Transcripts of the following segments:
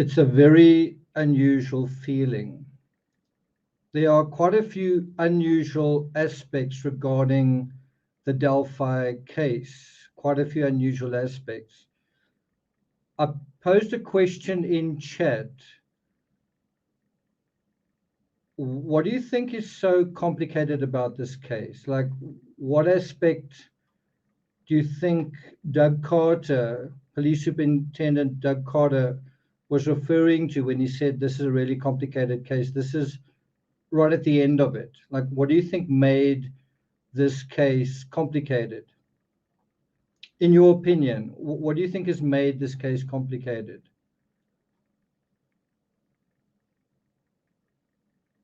it's a very unusual feeling. There are quite a few unusual aspects regarding the Delphi case, quite a few unusual aspects. I posed a question in chat. What do you think is so complicated about this case? Like, what aspect do you think Doug Carter, Police Superintendent Doug Carter, was referring to when he said this is a really complicated case? This is right at the end of it. Like, what do you think made this case complicated? In your opinion, what do you think has made this case complicated?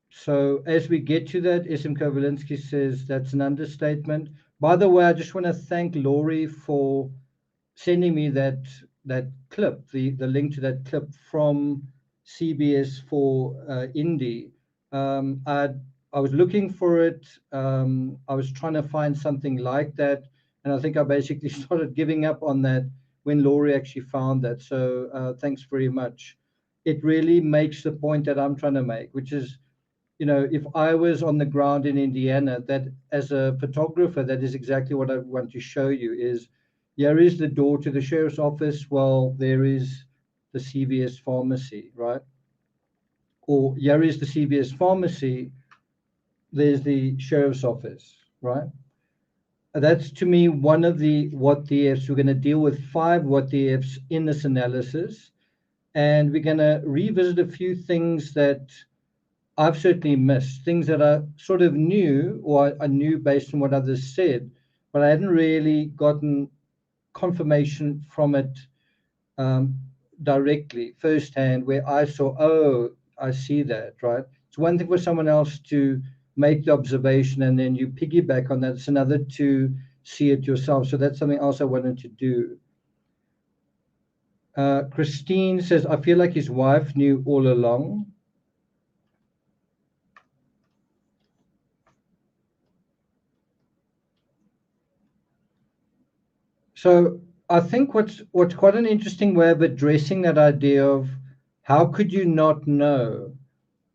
So as we get to that, SM Kowalinsky says that's an understatement. By the way, I just want to thank Laurie for sending me that clip, the link to that clip from CBS for Indy. I was looking for it. I was trying to find something like that, and I think I basically started giving up on that when Laurie actually found that. So thanks very much. It really makes the point that I'm trying to make, which is, you know, if I was on the ground in Indiana, that as a photographer, that is exactly what I want to show you is, here is the door to the sheriff's office. Well, there is the CVS pharmacy, right? Or here is the CVS pharmacy. There's the sheriff's office, right? That's to me one of the what DFs. We're going to deal with 5 what DFs in this analysis, and we're going to revisit a few things that I've certainly missed, things that I sort of knew, or I knew based on what others said, but I hadn't really gotten confirmation from it directly, firsthand, where I saw, oh, I see that, right? It's one thing for someone else to make the observation and then you piggyback on that. It's another to see it yourself. So that's something else I wanted to do. Christine says, I feel like his wife knew all along. So I think what's quite an interesting way of addressing that idea of how could you not know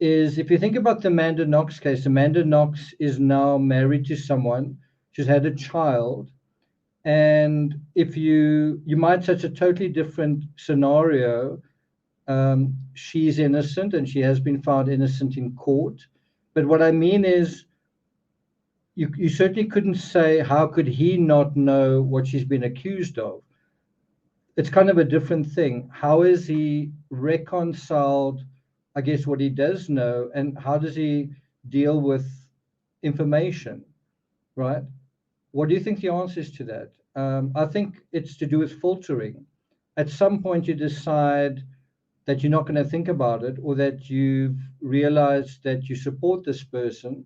is, if you think about the Amanda Knox case. Amanda Knox is now married to someone. She's had a child. And if you might such a totally different scenario, she's innocent and she has been found innocent in court. But what I mean is, you certainly couldn't say, how could he not know what she's been accused of? It's kind of a different thing. How is he reconciled, I guess, what he does know, and how does he deal with information, right? What do you think the answer is to that? I think it's to do with filtering. At some point, you decide that you're not going to think about it, or that you've realized that you support this person,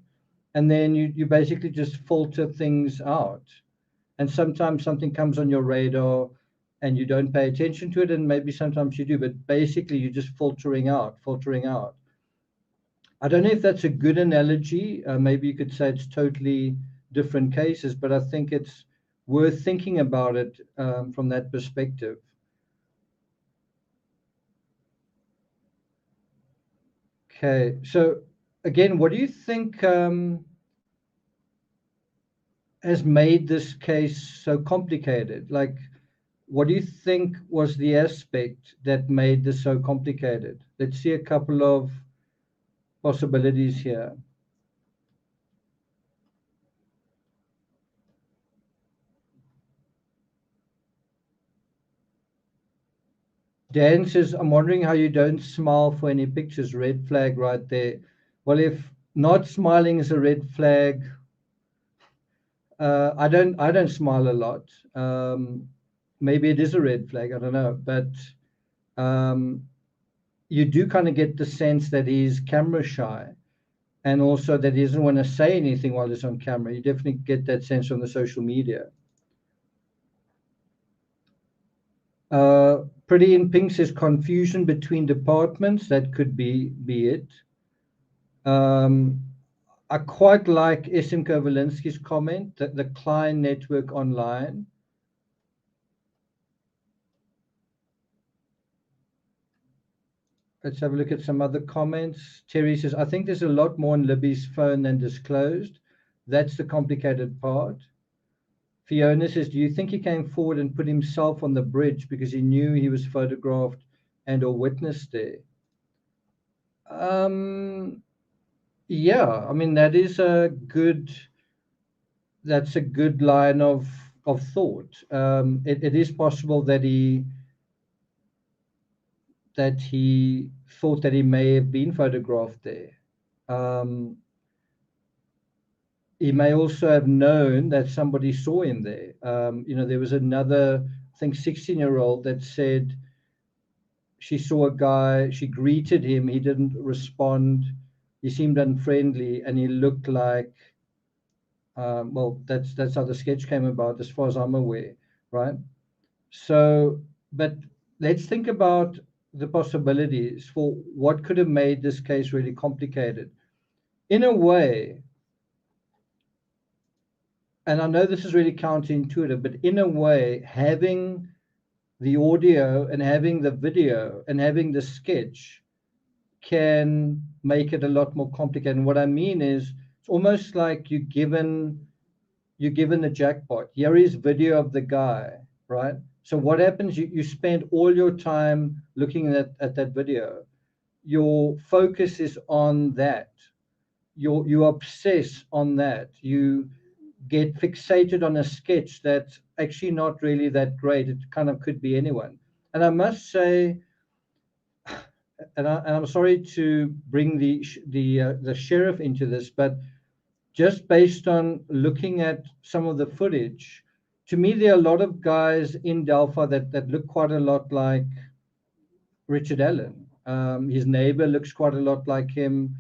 and then you basically just filter things out. And sometimes something comes on your radar and you don't pay attention to it, and maybe sometimes you do, but basically you're just filtering out. I don't know if that's a good analogy. Maybe you could say it's totally different cases, but I think it's worth thinking about it from that perspective. Okay, so again, what do you think has made this case so complicated? Like, what do you think was the aspect that made this so complicated? Let's see a couple of possibilities here. Dan says, I'm wondering how you don't smile for any pictures. Red flag right there. Well, if not smiling is a red flag, I don't smile a lot. Maybe it is a red flag, I don't know. But you do kind of get the sense that he's camera shy, and also that he doesn't want to say anything while he's on camera. You definitely get that sense on the social media. Pretty in Pink says confusion between departments. That could be it. I quite like SM Kowalinsky's comment that the Kline network online. Let's have a look at some other comments. Terry says, I think there's a lot more on Libby's phone than disclosed. That's the complicated part. Fiona says, do you think he came forward and put himself on the bridge because he knew he was photographed and or witnessed there? Yeah, I mean, that's a good line of thought. It is possible that he thought that he may have been photographed there. He may also have known that somebody saw him there. There was another, I think, 16-year-old that said she saw a guy, she greeted him, he didn't respond, he seemed unfriendly, and he looked like, well, that's how the sketch came about, as far as I'm aware, right? So, but let's think about the possibilities for what could have made this case really complicated. In a way, and I know this is really counterintuitive, but in a way, having the audio and having the video and having the sketch can make it a lot more complicated. And what I mean is, it's almost like you're given the jackpot. Here is video of the guy, right? So what happens? You spend all your time looking at that video. Your focus is on that. You obsess on that. You get fixated on a sketch that's actually not really that great. It kind of could be anyone. And I must say, and I'm sorry to bring the sheriff into this, but just based on looking at some of the footage, to me there are a lot of guys in Delphi that look quite a lot like Richard Allen. His neighbor looks quite a lot like him.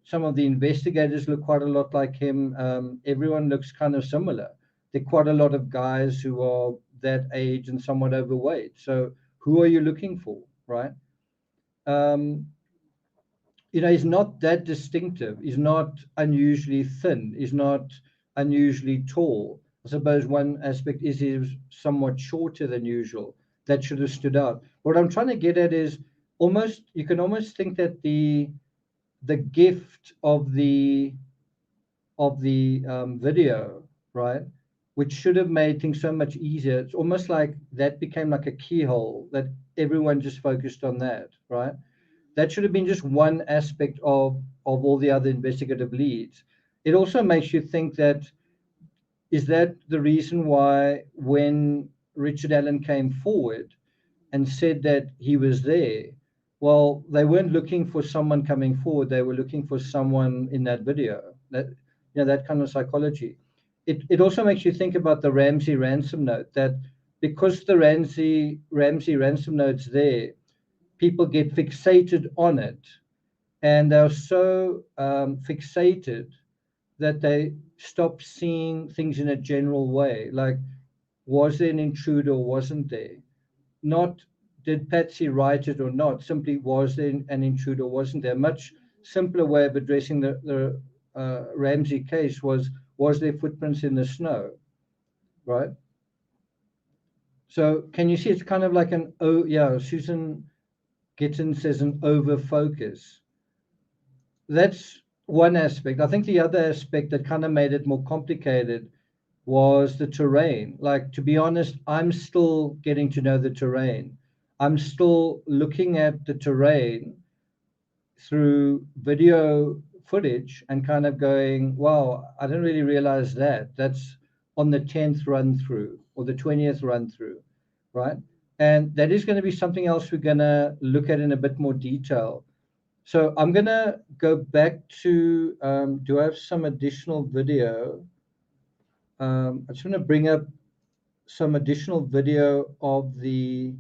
Some of the investigators look quite a lot like him. Everyone looks kind of similar. There are quite a lot of guys who are that age and somewhat overweight. So who are you looking for, right? He's not that distinctive. He's not unusually thin. He's not unusually tall. I suppose one aspect is he was somewhat shorter than usual. That should have stood out. What I'm trying to get at is you can almost think that the gift of the video, right, which should have made things so much easier. It's almost like that became like a keyhole that everyone just focused on that, right? That should have been just one aspect of all the other investigative leads. It also makes you think that, is that the reason why when Richard Allen came forward and said that he was there, well, they weren't looking for someone coming forward, they were looking for someone in that video. That kind of psychology. It also makes you think about the Ramsey ransom note, that because the Ramsey ransom note's there, people get fixated on it, and they're so fixated that they stop seeing things in a general way. Like, was there an intruder or wasn't there? Not, did Patsy write it or not? Simply, was there an intruder or wasn't there? A much simpler way of addressing the Ramsey case was there footprints in the snow, right? So can you see it's kind of like Susan Gittin says an over focus. That's one aspect. I think the other aspect that kind of made it more complicated was the terrain. Like, to be honest, I'm still getting to know the terrain. I'm still looking at the terrain through video footage and kind of going, wow, I didn't really realize that. That's on the 10th run through or the 20th run through, right? And that is going to be something else we're going to look at in a bit more detail. So I'm going to go back to, do I have some additional video? I just want to bring up some additional video of the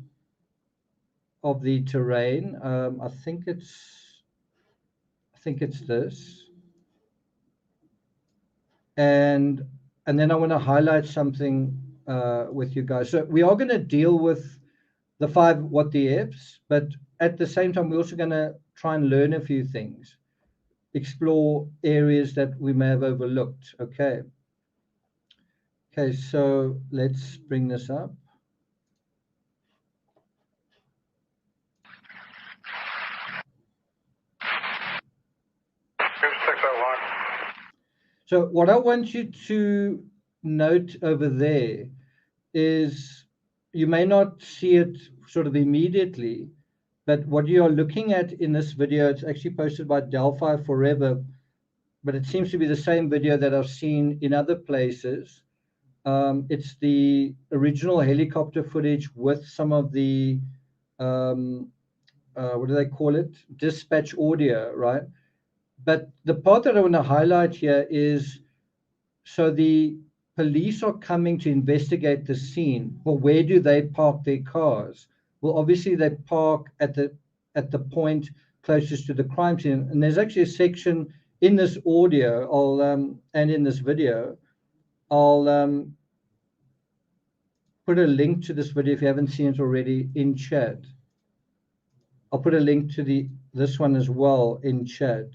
terrain. I think it's this. And then I want to highlight something with you guys. So we are going to deal with the 5 WTFs, but at the same time, we're also going to try and learn a few things, explore areas that we may have overlooked. Okay, so let's bring this up. So what I want you to note over there is you may not see it sort of immediately, but what you are looking at in this video, it's actually posted by Delphi Forever, but it seems to be the same video that I've seen in other places. It's the original helicopter footage with some of the, what do they call it? Dispatch audio, right? But the part that I want to highlight here is, so the police are coming to investigate the scene. Well, where do they park their cars? Well, obviously they park at the point closest to the crime scene. And there's actually a section in this audio, and in this video, I'll put a link to this video if you haven't seen it already in chat. I'll put a link to this one as well in chat.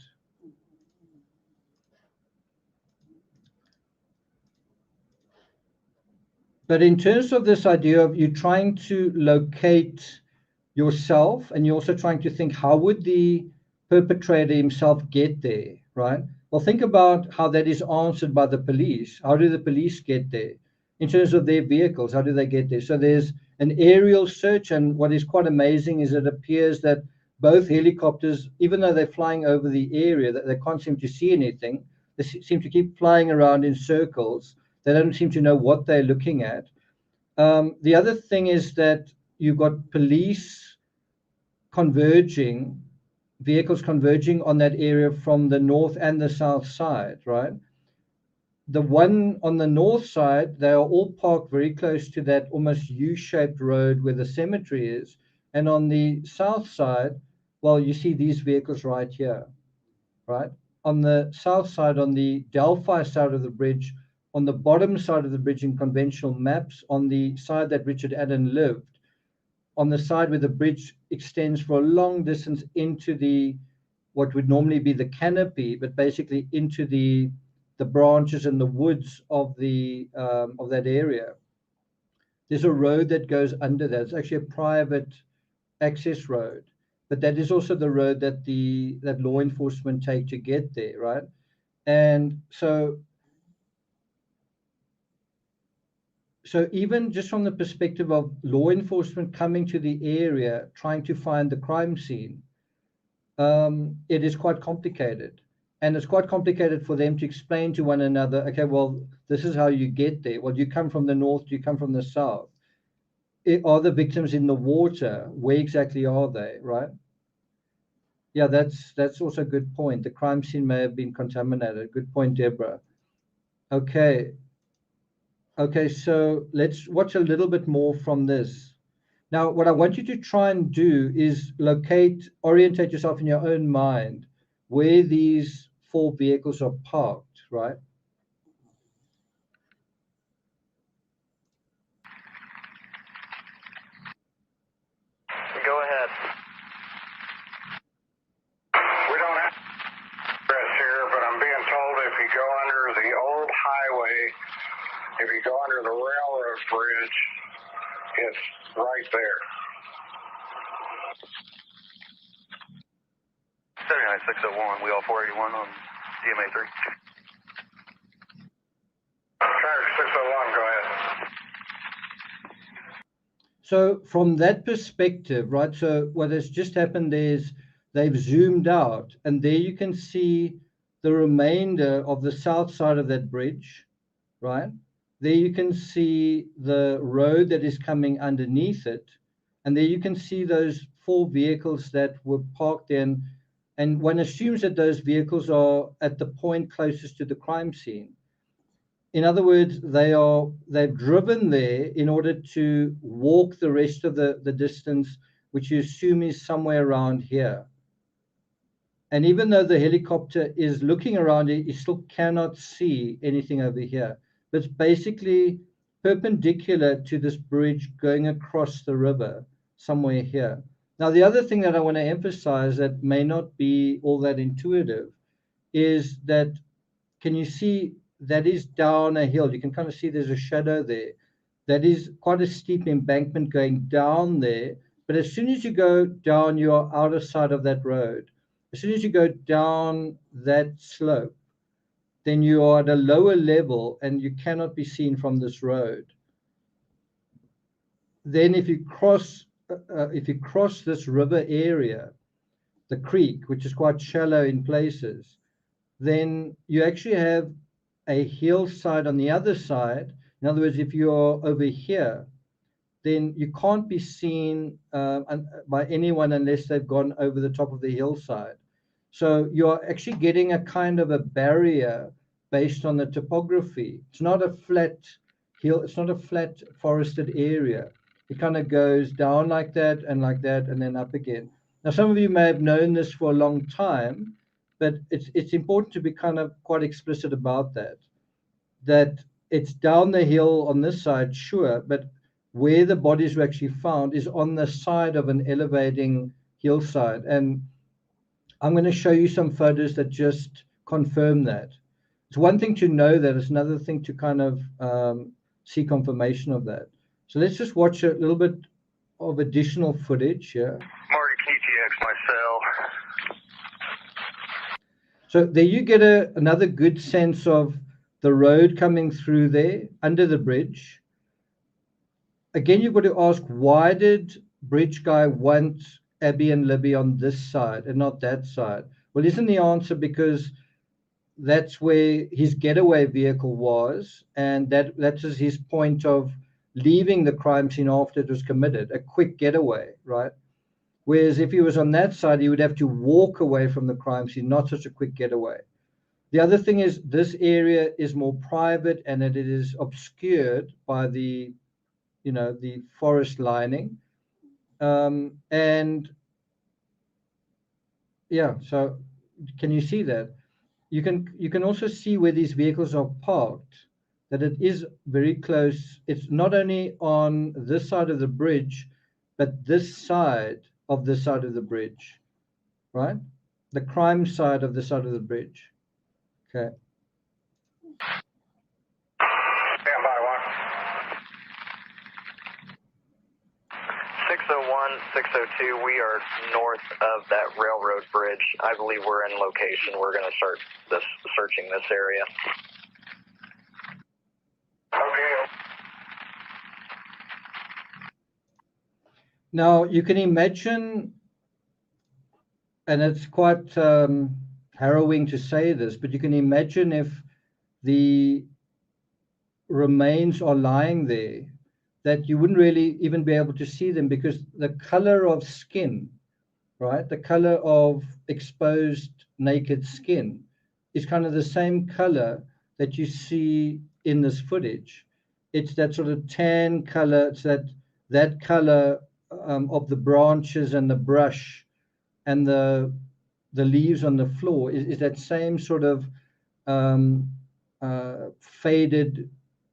But in terms of this idea of you trying to locate yourself, and you're also trying to think, how would the perpetrator himself get there, right? Well, think about how that is answered by the police. How do the police get there? In terms of their vehicles, how do they get there? So there's an aerial search, and what is quite amazing is it appears that both helicopters, even though they're flying over the area, that they can't seem to see anything. They seem to keep flying around in circles. They don't seem to know what they're looking at. The other thing is that you've got police converging, vehicles converging on that area from the north and the south side, right? The one on the north side, they are all parked very close to that almost U-shaped road where the cemetery is. And on the south side, well, you see these vehicles right here, right? On the south side, on the Delphi side of the bridge, on the bottom side of the bridge in conventional maps, on the side that Richard Allen lived, on the side where the bridge extends for a long distance into what would normally be the canopy, but basically into the branches and the woods of that area. There's a road that goes under that. It's actually a private access road, but that is also the road that law enforcement take to get there, right? And so even just from the perspective of law enforcement coming to the area, trying to find the crime scene, it is quite complicated. And it's quite complicated for them to explain to one another, okay, well, this is how you get there. Well, you come from the north, you come from the south. Are the victims in the water? Where exactly are they, right? Yeah, that's also a good point. The crime scene may have been contaminated. Good point, Deborah. Okay. Okay, so let's watch a little bit more from this. Now, what I want you to try and do is orientate yourself in your own mind where these 4 vehicles are parked, right? Go ahead. We don't have address here, but I'm being told if you go under the old highway, if you go under the railroad bridge, it's right there. 79601, wheel 481 on DMA 3. Traffic 601, go ahead. So from that perspective, right, so what has just happened is they've zoomed out, and there you can see the remainder of the south side of that bridge, right? There you can see the road that is coming underneath it, and there you can see those 4 vehicles that were parked in, and one assumes that those vehicles are at the point closest to the crime scene. In other words, they've driven there in order to walk the rest of the distance, which you assume is somewhere around here. And even though the helicopter is looking around it, you still cannot see anything over here. But it's basically perpendicular to this bridge going across the river somewhere here. Now, the other thing that I want to emphasize that may not be all that intuitive is that, can you see that is down a hill? You can kind of see there's a shadow there. That is quite a steep embankment going down there. But as soon as you go down, you are out of sight of that road. As soon as you go down that slope, then you are at a lower level and you cannot be seen from this road. Then if you cross this river area, the creek, which is quite shallow in places, then you actually have a hillside on the other side. In other words, if you're over here, then you can't be seen by anyone unless they've gone over the top of the hillside. So you're actually getting a kind of a barrier based on the topography. It's not a flat hill, it's not a flat forested area. It kind of goes down like that, and then up again. Now, some of you may have known this for a long time, but it's important to be kind of quite explicit about that. That it's down the hill on this side, sure, but where the bodies were actually found is on the side of an elevating hillside. And I'm going to show you some photos that just confirm that. It's one thing to know that, it's another thing to kind of see confirmation of that. So let's just watch a little bit of additional footage here. Marty, TTX, my cell. So there you get another good sense of the road coming through there under the bridge. Again, you've got to ask, why did Bridge Guy want Abby and Libby on this side and not that side? Well, isn't the answer because that's where his getaway vehicle was, and that was his point of leaving the crime scene after it was committed, a quick getaway, right? Whereas if he was on that side, he would have to walk away from the crime scene, not such a quick getaway. The other thing is this area is more private, and it is obscured by the forest lining. And yeah, so can you see that? You can also see where these vehicles are parked, that it is very close. It's not only on this side of the bridge, but this side of the side of the bridge, right? The crime side of the side of the bridge. Okay. Stand by, 601, 602, we are north of that railroad bridge. I believe we're in location. We're going to start searching this area. Okay. Now, you can imagine, and it's quite harrowing to say this, but you can imagine if the remains are lying there, that you wouldn't really even be able to see them, because the color of skin, right, the color of exposed naked skin is kind of the same color that you see in this footage. It's that sort of tan color. It's that color of the branches and the brush and the leaves on the floor is that same sort of faded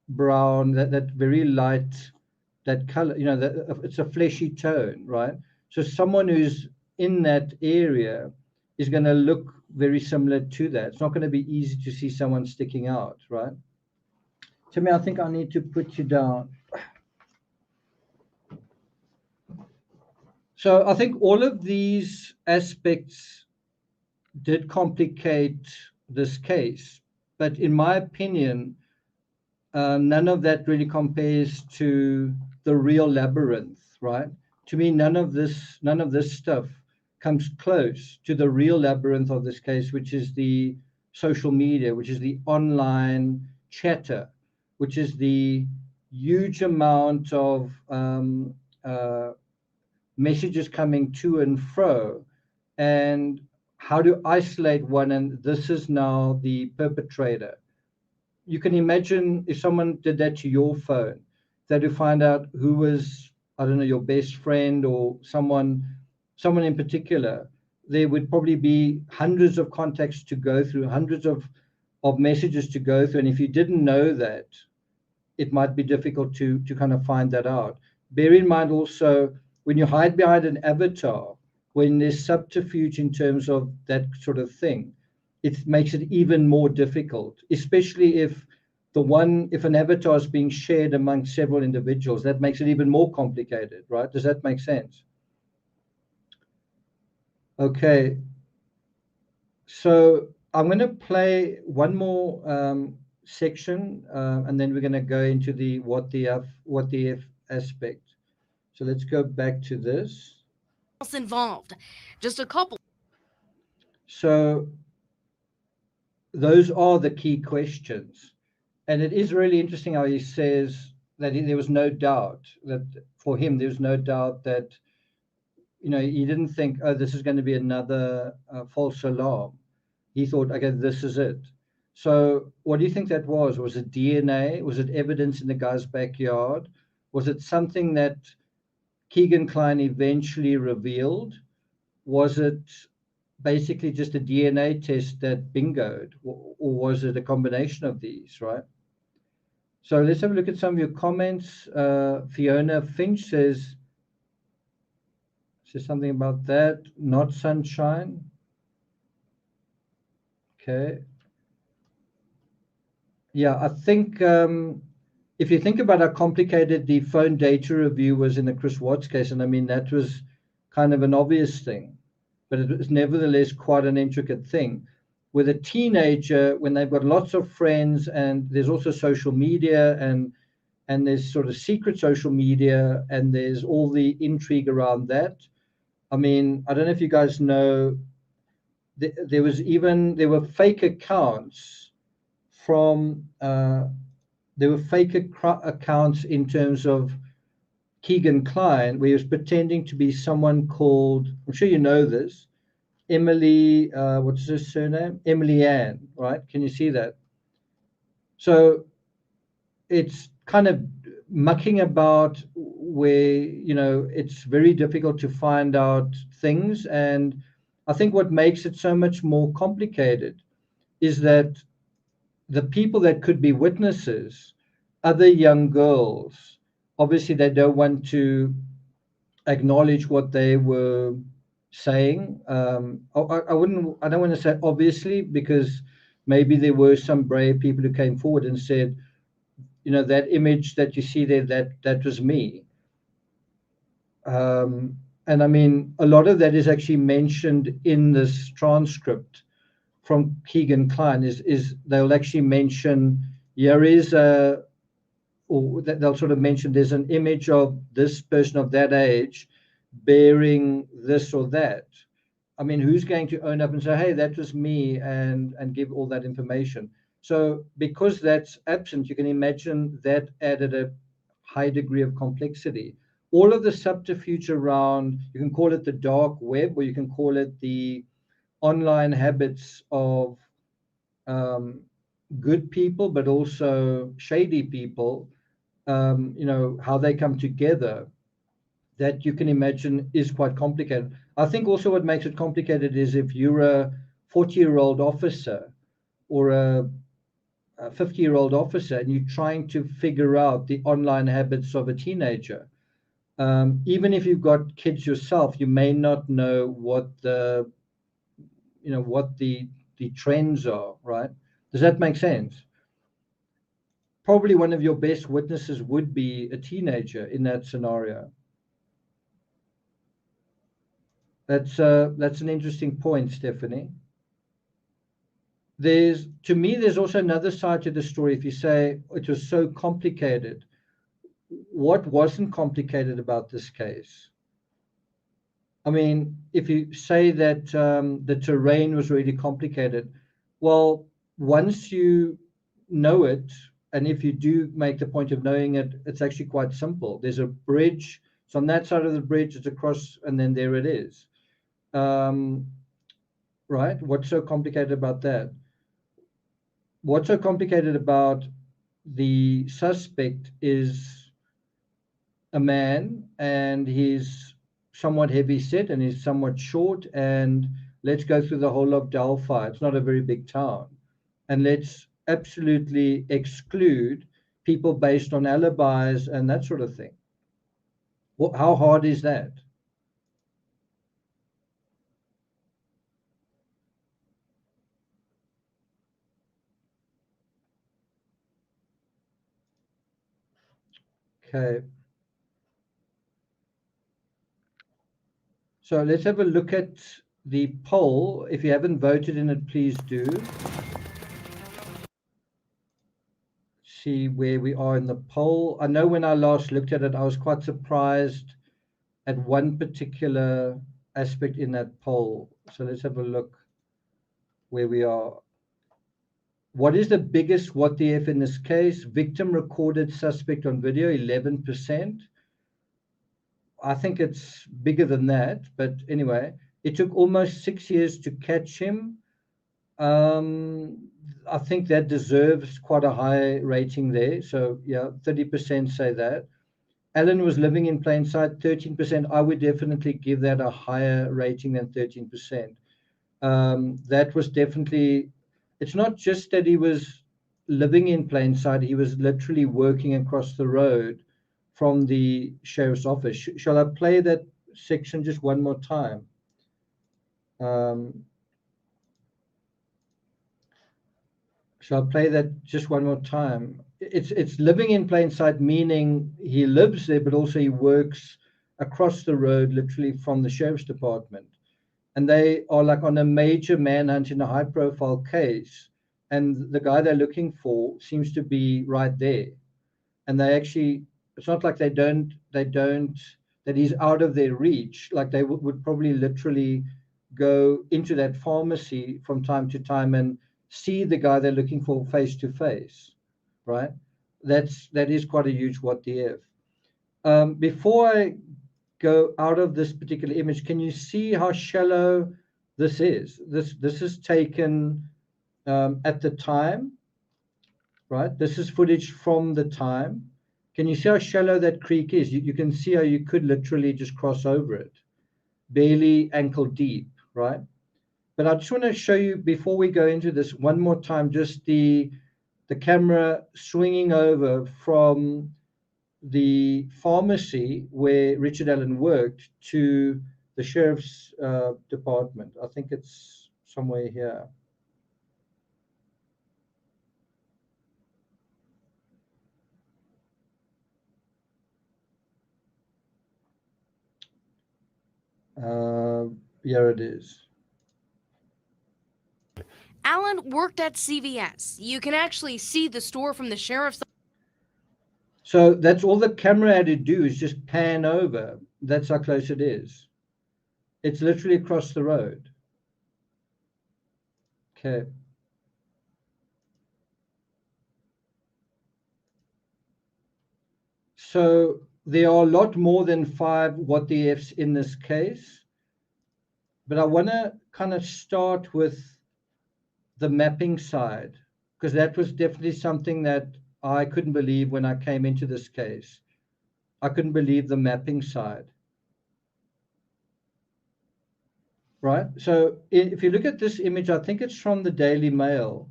brown, that very light, that color, it's a fleshy tone, right? So someone who's in that area is going to look very similar to that. It's not going to be easy to see someone sticking out, right? Timmy, I think I need to put you down. So I think all of these aspects did complicate this case, but in my opinion, none of that really compares to the real labyrinth, right? To me, none of this stuff comes close to the real labyrinth of this case, which is the social media, which is the online chatter, which is the huge amount of messages coming to and fro, and how to isolate one. And this is now the perpetrator. You can imagine if someone did that to your phone, that to find out who was, I don't know, your best friend or someone in particular, there would probably be hundreds of contacts to go through, hundreds of messages to go through. And if you didn't know that, it might be difficult to kind of find that out. Bear in mind also, when you hide behind an avatar, when there's subterfuge in terms of that sort of thing, it makes it even more difficult, especially if an avatar is being shared among several individuals. That makes it even more complicated, right? Does that make sense? Okay. So I'm going to play one more section, and then we're going to go into the what the F aspect. So let's go back to this. Involved, just a couple. So those are the key questions, and it is really interesting how he says that there was no doubt that for him there was no doubt that he didn't think, oh, this is going to be another false alarm. He thought, okay, this is it. So what do you think that was? Was it DNA? Was it evidence in the guy's backyard? Was it something that Kegan Kline eventually revealed? Was it basically just a DNA test that bingoed? Or was it a combination of these, right? So let's have a look at some of your comments. Fiona Finch says something about that. Not sunshine. Okay. Yeah, I think if you think about how complicated the phone data review was in the Chris Watts case, and I mean, that was kind of an obvious thing, but it was nevertheless quite an intricate thing. With a teenager, when they've got lots of friends, and there's also social media, and there's sort of secret social media, and there's all the intrigue around that. I mean, I don't know if you guys know, there were fake accounts from there were fake accounts in terms of Kegan Kline, where he was pretending to be someone called, I'm sure you know this, Emily, what's her surname? Emily Ann, right? Can you see that? So it's kind of mucking about where, it's very difficult to find out things. And I think what makes it so much more complicated is that the people that could be witnesses, other young girls, obviously they don't want to acknowledge what they were saying. I don't want to say obviously, because maybe there were some brave people who came forward and said, that image that you see there, that was me. And I mean, a lot of that is actually mentioned in this transcript from Kegan Kline. Is they'll actually mention, here is a, or they'll sort of mention there's an image of this person of that age bearing this or that. I mean, who's going to own up and say, hey, that was me, and give all that information? So because that's absent, you can imagine that added a high degree of complexity. All of the subterfuge around, you can call it the dark web, or you can call it the online habits of good people, but also shady people, how they come together, that you can imagine is quite complicated. I think also what makes it complicated is if you're a 40-year-old officer or a 50-year-old officer and you're trying to figure out the online habits of a teenager. Even if you've got kids yourself, you may not know what the trends are, right? Does that make sense? Probably one of your best witnesses would be a teenager in that scenario. That's an interesting point, Stephanie. To me, there's also another side to the story. If you say it was so complicated, what wasn't complicated about this case? I mean, if you say that the terrain was really complicated, well, once you know it, and if you do make the point of knowing it, it's actually quite simple. There's a bridge. So on that side of the bridge, it's across, and then there it is. Right? What's so complicated about that? What's so complicated about the suspect is a man, and he's somewhat heavy set, and he's somewhat short, and let's go through the whole of DELPHI. It's not a very big town. And let's absolutely exclude people based on alibis and that sort of thing. How hard is that? Okay. So let's have a look at the poll. If you haven't voted in it, please do. See where we are in the poll. I know when I last looked at it, I was quite surprised at one particular aspect in that poll. So let's have a look where we are. What is the biggest what the F in this case? Victim recorded suspect on video, 11%. I think it's bigger than that, but anyway, it took almost 6 years to catch him. I think that deserves quite a high rating there. So yeah, 30% say that. Alan was living in plain sight, 13%. I would definitely give that a higher rating than 13%. That was definitely, it's not just that he was living in plain sight, he was literally working across the road from the sheriff's office. Shall I play that section just one more time? Shall I play that just one more time? It's living in plain sight, meaning he lives there, but also he works across the road, literally from the sheriff's department. And they are like on a major manhunt in a high-profile case, and the guy they're looking for seems to be right there. And they actually, it's not like that he's out of their reach. Like they would probably literally go into that pharmacy from time to time and see the guy they're looking for face to face, right? That is quite a huge what the F. Before I go out of this particular image, can you see how shallow this is? This is taken at the time, right? This is footage from the time. Can you see how shallow that creek is? You can see how you could literally just cross over it, barely ankle deep, right? But I just want to show you before we go into this one more time, just the camera swinging over from the pharmacy where Richard Allen worked to the sheriff's department. I think it's somewhere here. Here it is. Alan worked at CVS. You can actually see the store from the sheriff's. So that's all the camera had to do is just pan over. That's how close it is. It's literally across the road. Okay. So there are a lot more than 5 what the Fs in this case. But I want to kind of start with the mapping side, because that was definitely something that I couldn't believe when I came into this case. I couldn't believe the mapping side. Right? So if you look at this image, I think it's from the Daily Mail.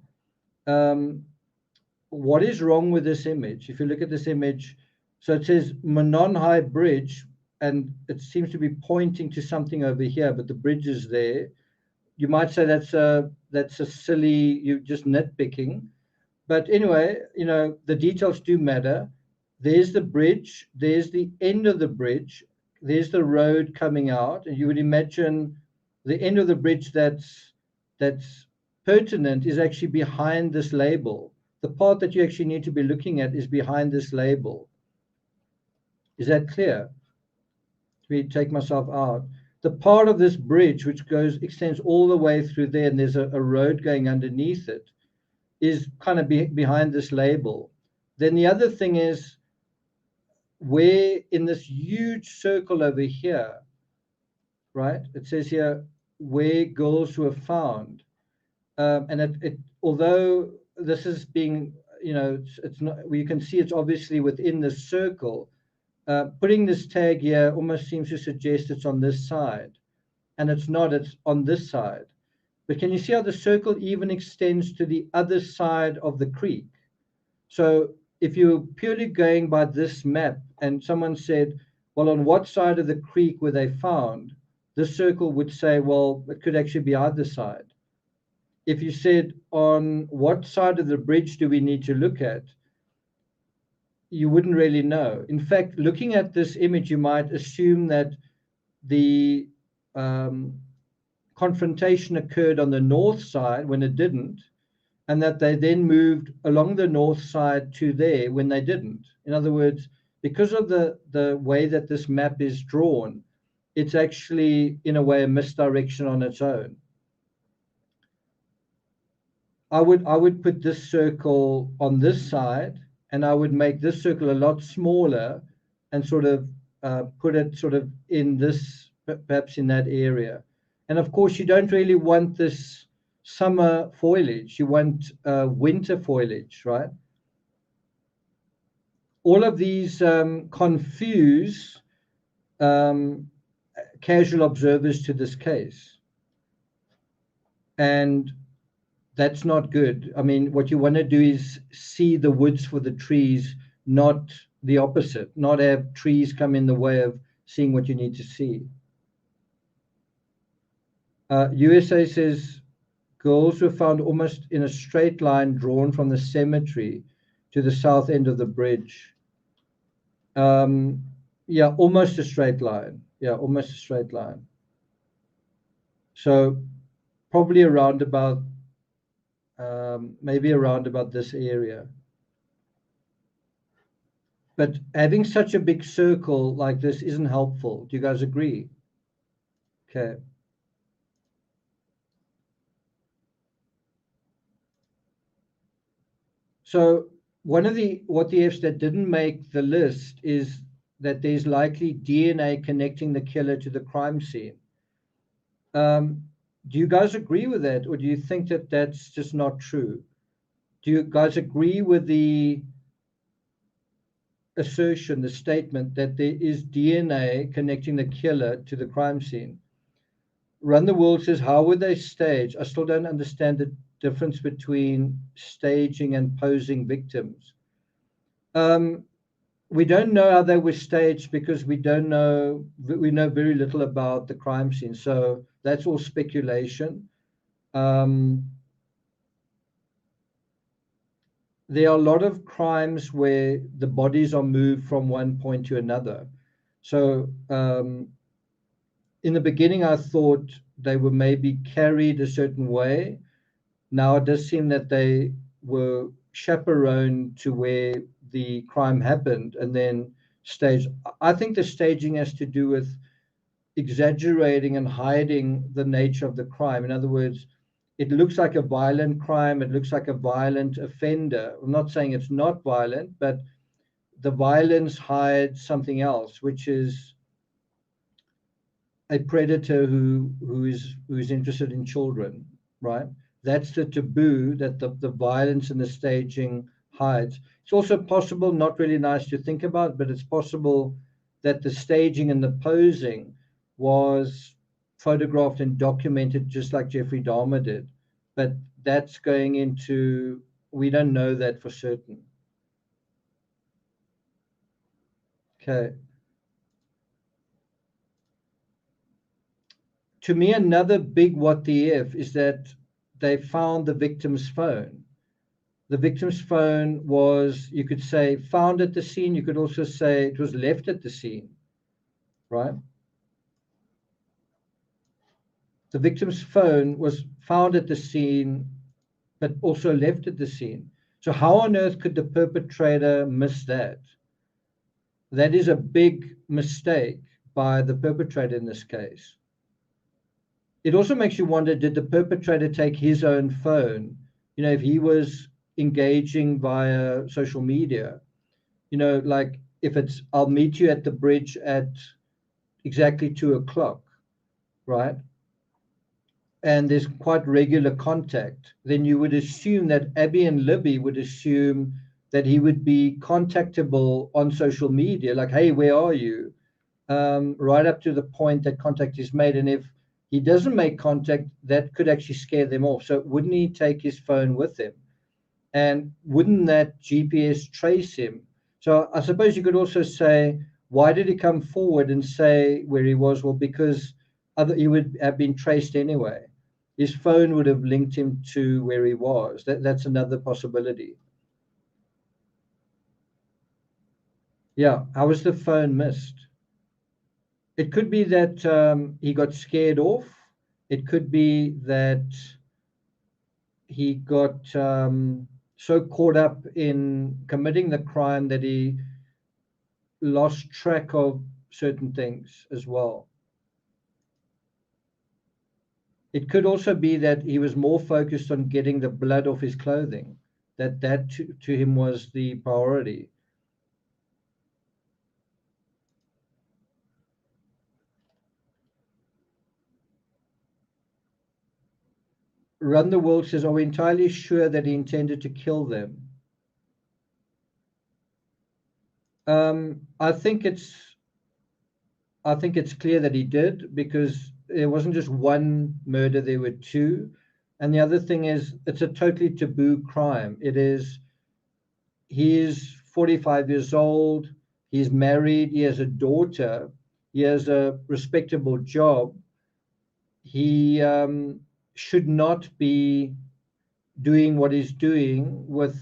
What is wrong with this image? If you look at this image, so it says Manon High Bridge, and it seems to be pointing to something over here, but the bridge is there. You might say that's a silly, you're just nitpicking. But anyway, you know, the details do matter. There's the bridge, there's the end of the bridge, there's the road coming out, and you would imagine the end of the bridge that's pertinent is actually behind this label. The part that you actually need to be looking at is behind this label. Is that clear? Let me take myself out. The part of this bridge which extends all the way through there, and there's a road going underneath it, is kind of behind this label. Then the other thing is where in this huge circle over here, right? It says here where girls were found, and although this is being, you know, it's not. You can see it's obviously within this circle. Putting this tag here almost seems to suggest it's on this side, and it's not. It's on this side. But can you see how the circle even extends to the other side of the creek? So if you're purely going by this map and someone said, well, on what side of the creek were they found? This circle would say, well, it could actually be either side. If you said, on what side of the bridge do we need to look at? You wouldn't really know. In fact, looking at this image, you might assume that the confrontation occurred on the north side when it didn't, and that they then moved along the north side to there when they didn't. In other words, because of the way that this map is drawn, it's actually, in a way, a misdirection on its own. I would put this circle on this side, and I would make this circle a lot smaller and sort of put it sort of in this, perhaps in that area. And of course, you don't really want this summer foliage. You want winter foliage, right? All of these confuse casual observers to this case. And that's not good. I mean, what you want to do is see the woods for the trees, not the opposite, not have trees come in the way of seeing what you need to see. USA says girls were found almost in a straight line drawn from the cemetery to the south end of the bridge. Yeah, almost a straight line. Yeah, almost a straight line. So probably around about, maybe around about this area. But having such a big circle like this isn't helpful. Do you guys agree? Okay. So one of the WTFs that didn't make the list is that there's likely DNA connecting the killer to the crime scene. Do you guys agree with that, or do you think that that's just not true? Do you guys agree with the assertion, the statement that there is DNA connecting the killer to the crime scene? Run the World says, how would they stage? I still don't understand the difference between staging and posing victims. We don't know how they were staged because we know very little about the crime scene. So that's all speculation. There are a lot of crimes where the bodies are moved from one point to another. So in the beginning, I thought they were maybe carried a certain way. Now it does seem that they were chaperoned to where the crime happened and then staged. I think the staging has to do with exaggerating and hiding the nature of the crime. In other words, it looks like a violent crime. It looks like a violent offender. I'm not saying it's not violent, but the violence hides something else, which is a predator who is interested in children, right? That's the taboo that the violence and the staging hides. It's also possible, not really nice to think about, but it's possible that the staging and the posing was photographed and documented just like Jeffrey Dahmer did. But that's going into, we don't know that for certain. Okay. To me, another big what the if is that they found the victim's phone. The victim's phone was, you could say, found at the scene. You could also say it was left at the scene, right? The victim's phone was found at the scene, but also left at the scene. So how on earth could the perpetrator miss that? That is a big mistake by the perpetrator in this case. It also makes you wonder, did the perpetrator take his own phone? You know, if he was engaging via social media, you know, like if it's, I'll meet you at the bridge at exactly 2 o'clock, right? And there's quite regular contact, then you would assume that Abby and Libby would assume that he would be contactable on social media, like, hey, where are you? Right up to the point that contact is made. And if he doesn't make contact, that could actually scare them off. So wouldn't he take his phone with him? And wouldn't that GPS trace him? So I suppose you could also say, why did he come forward and say where he was? Well, because he would have been traced anyway. His phone would have linked him to where he was. That's another possibility. Yeah, how was the phone missed? It could be that he got scared off. It could be that he got so caught up in committing the crime that he lost track of certain things as well. It could also be that he was more focused on getting the blood off his clothing, that to him was the priority. Run the World says, are we entirely sure that he intended to kill them? I think it's clear that he did, because there wasn't just one murder, there were two. And the other thing is, it's a totally taboo crime. He is 45 years old, he's married, he has a daughter, he has a respectable job. He should not be doing what he's doing with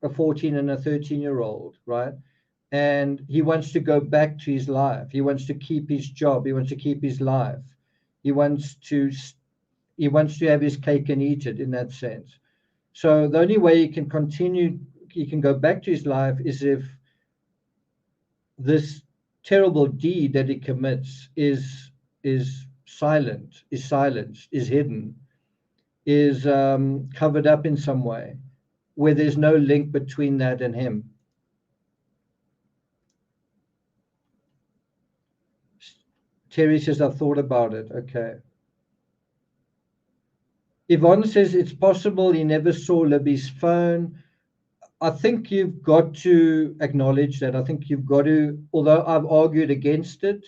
a 14 and a 13-year-old, right? And he wants to go back to his life. He wants to keep his job. He wants to keep his life. He wants to have his cake and eat it, in that sense. So the only way he can go back to his life is if this terrible deed that he commits is silenced, is hidden, is covered up in some way, where there's no link between that and him. Terry says, I've thought about it. Okay. Yvonne says, it's possible he never saw Libby's phone. I think you've got to acknowledge that. I think you've got to, although I've argued against it,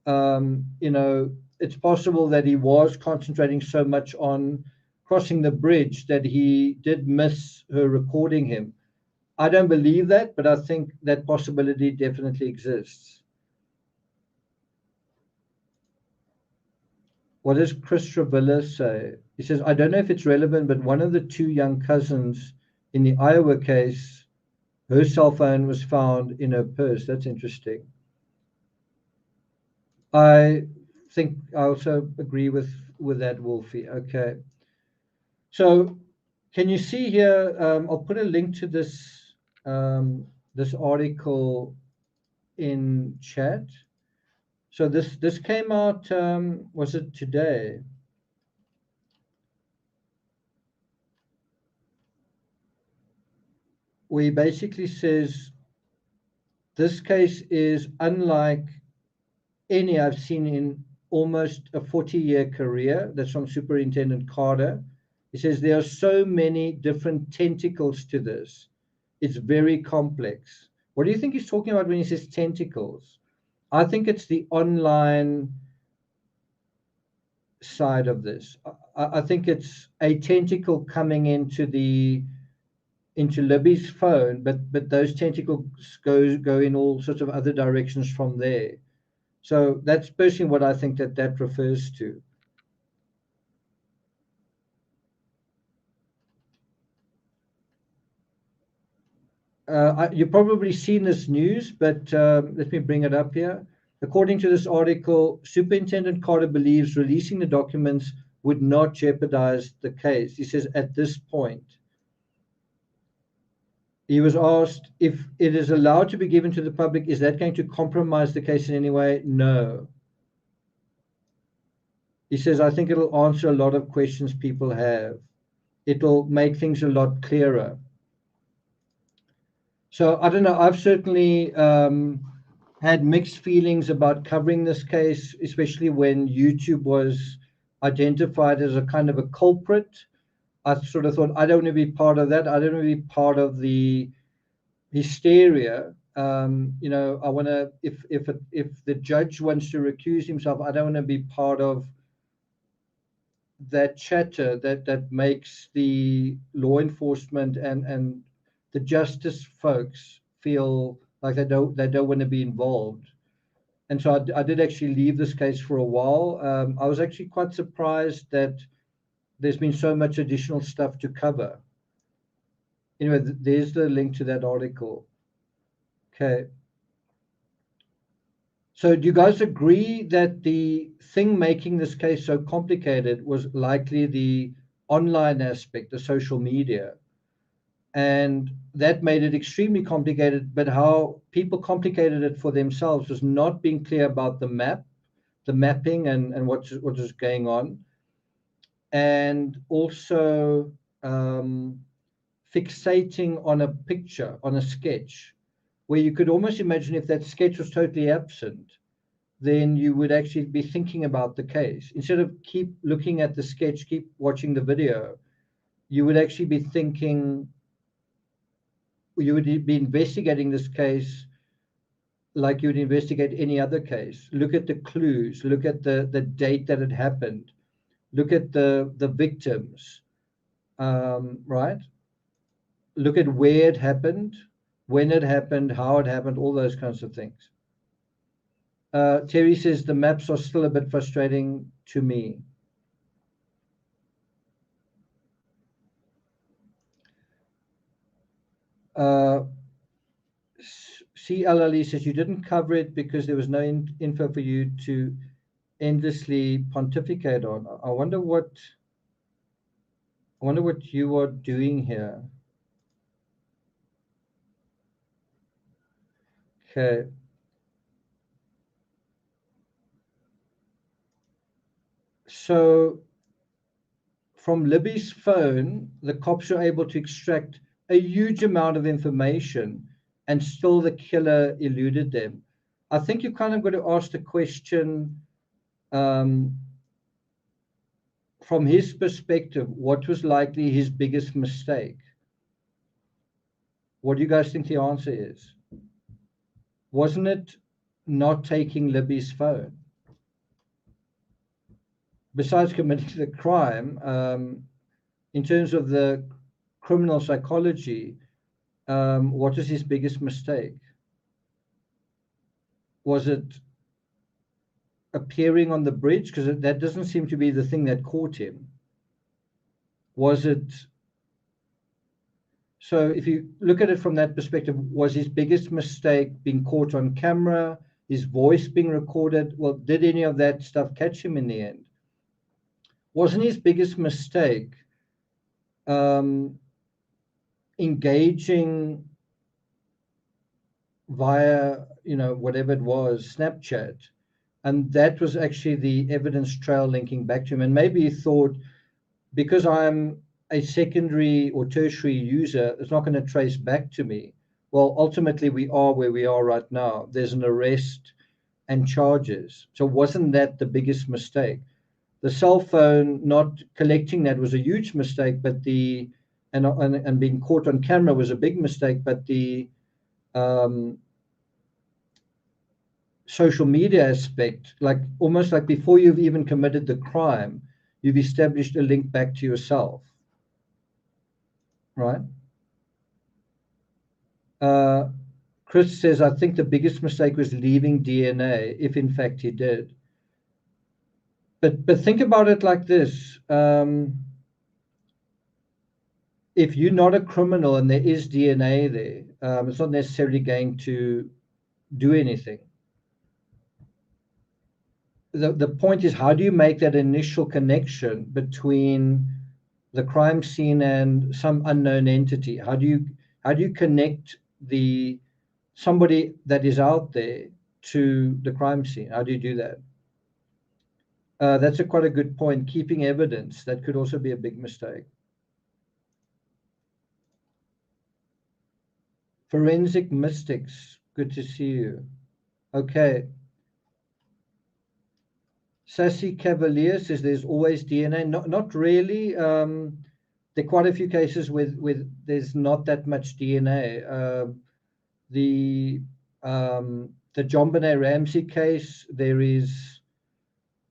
it's possible that he was concentrating so much on crossing the bridge that he did miss her recording him. I don't believe that, but I think that possibility definitely exists. What does Chris Travilla say? He says, I don't know if it's relevant, but one of the two young cousins in the Iowa case, her cell phone was found in her purse. That's interesting. I think I also agree with that, Wolfie. Okay. So can you see here, I'll put a link to this, this article in chat. So this came out, was it today? Where he basically says, this case is unlike any I've seen in almost a 40-year career. That's from Superintendent Carter. He says there are so many different tentacles to this. It's very complex. What do you think he's talking about when he says tentacles? I think it's the online side of this. I think it's a tentacle coming into Libby's phone, but those tentacles go in all sorts of other directions from there. So that's personally what I think that refers to. You've probably seen this news, but let me bring it up here. According to this article, Superintendent Carter believes releasing the documents would not jeopardize the case. He says at this point. He was asked if it is allowed to be given to the public, is that going to compromise the case in any way? No. He says, I think it'll answer a lot of questions people have. It'll make things a lot clearer. So I don't know, I've certainly had mixed feelings about covering this case, especially when YouTube was identified as a kind of a culprit. I sort of thought, I don't want to be part of that. I don't want to be part of the hysteria. I want to, if the judge wants to recuse himself, I don't want to be part of that chatter that makes the law enforcement and the justice folks feel like they don't want to be involved. And so I did actually leave this case for a while. I was actually quite surprised that there's been so much additional stuff to cover. Anyway, there's the link to that article. Okay. So do you guys agree that the thing making this case so complicated was likely the online aspect, the social media? And that made it extremely complicated, but how people complicated it for themselves was not being clear about the mapping and what was going on. And also fixating on a picture, on a sketch, where you could almost imagine if that sketch was totally absent, then you would actually be thinking about the case. Instead of keep looking at the sketch, keep watching the video, you would actually be thinking, you would be investigating this case like you would investigate any other case. Look at the clues, look at the date that it happened, look at the victims, right? Look at where it happened, when it happened, how it happened, all those kinds of things. Terry says the maps are still a bit frustrating to me. CLLE says you didn't cover it because there was no info for you to endlessly pontificate on. I wonder what you are doing here. Okay. So from Libby's phone, the cops were able to extract a huge amount of information, and still the killer eluded them. I think you kind of got to ask the question, from his perspective, what was likely his biggest mistake? What do you guys think the answer is? Wasn't it not taking Libby's phone? Besides committing the crime, in terms of the criminal psychology, what was his biggest mistake? Was it appearing on the bridge? Because that doesn't seem to be the thing that caught him. Was it? So if you look at it from that perspective, was his biggest mistake being caught on camera, his voice being recorded? Well, did any of that stuff catch him in the end? Wasn't his biggest mistake engaging via, whatever it was, Snapchat? And that was actually the evidence trail linking back to him. And maybe he thought, because I'm a secondary or tertiary user, it's not going to trace back to me. Well, ultimately, we are where we are right now. There's an arrest and charges. So wasn't that the biggest mistake? The cell phone not collecting that was a huge mistake, but and being caught on camera was a big mistake, but the social media aspect, like almost like before you've even committed the crime, you've established a link back to yourself, right? Chris says, I think the biggest mistake was leaving DNA, if in fact he did. But think about it like this. If you're not a criminal and there is DNA there, it's not necessarily going to do anything. The point is, how do you make that initial connection between the crime scene and some unknown entity? How do you connect somebody that is out there to the crime scene? How do you do that? That's quite a good point. Keeping evidence, that could also be a big mistake. Forensic Mystics, good to see you. Okay. Sassy Cavalier says there's always DNA. Not really. There are quite a few cases with there's not that much DNA. The John Benet Ramsey case, there is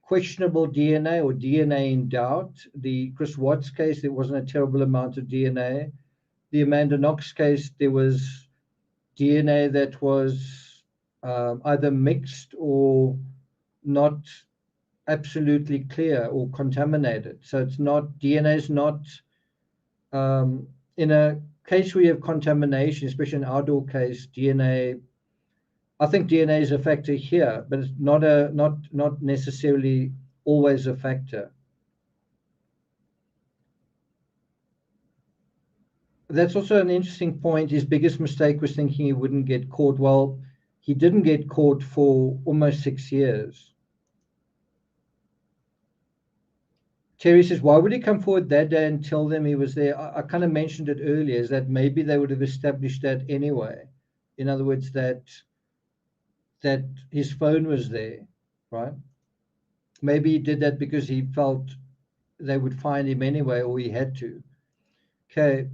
questionable DNA or DNA in doubt. The Chris Watts case, there wasn't a terrible amount of DNA. The Amanda Knox case, there was DNA that was either mixed or not absolutely clear or contaminated. So it's not, DNA is not, in a case where you have contamination, especially an outdoor case, DNA I think DNA is a factor here, but it's not necessarily always a factor. That's also an interesting point. His biggest mistake was thinking he wouldn't get caught. Well, he didn't get caught for almost 6 years. Terry says, why would he come forward that day and tell them he was there? I kind of mentioned it earlier, is that maybe they would have established that anyway. In other words, that his phone was there, right? Maybe he did that because he felt they would find him anyway, or he had to. Okay.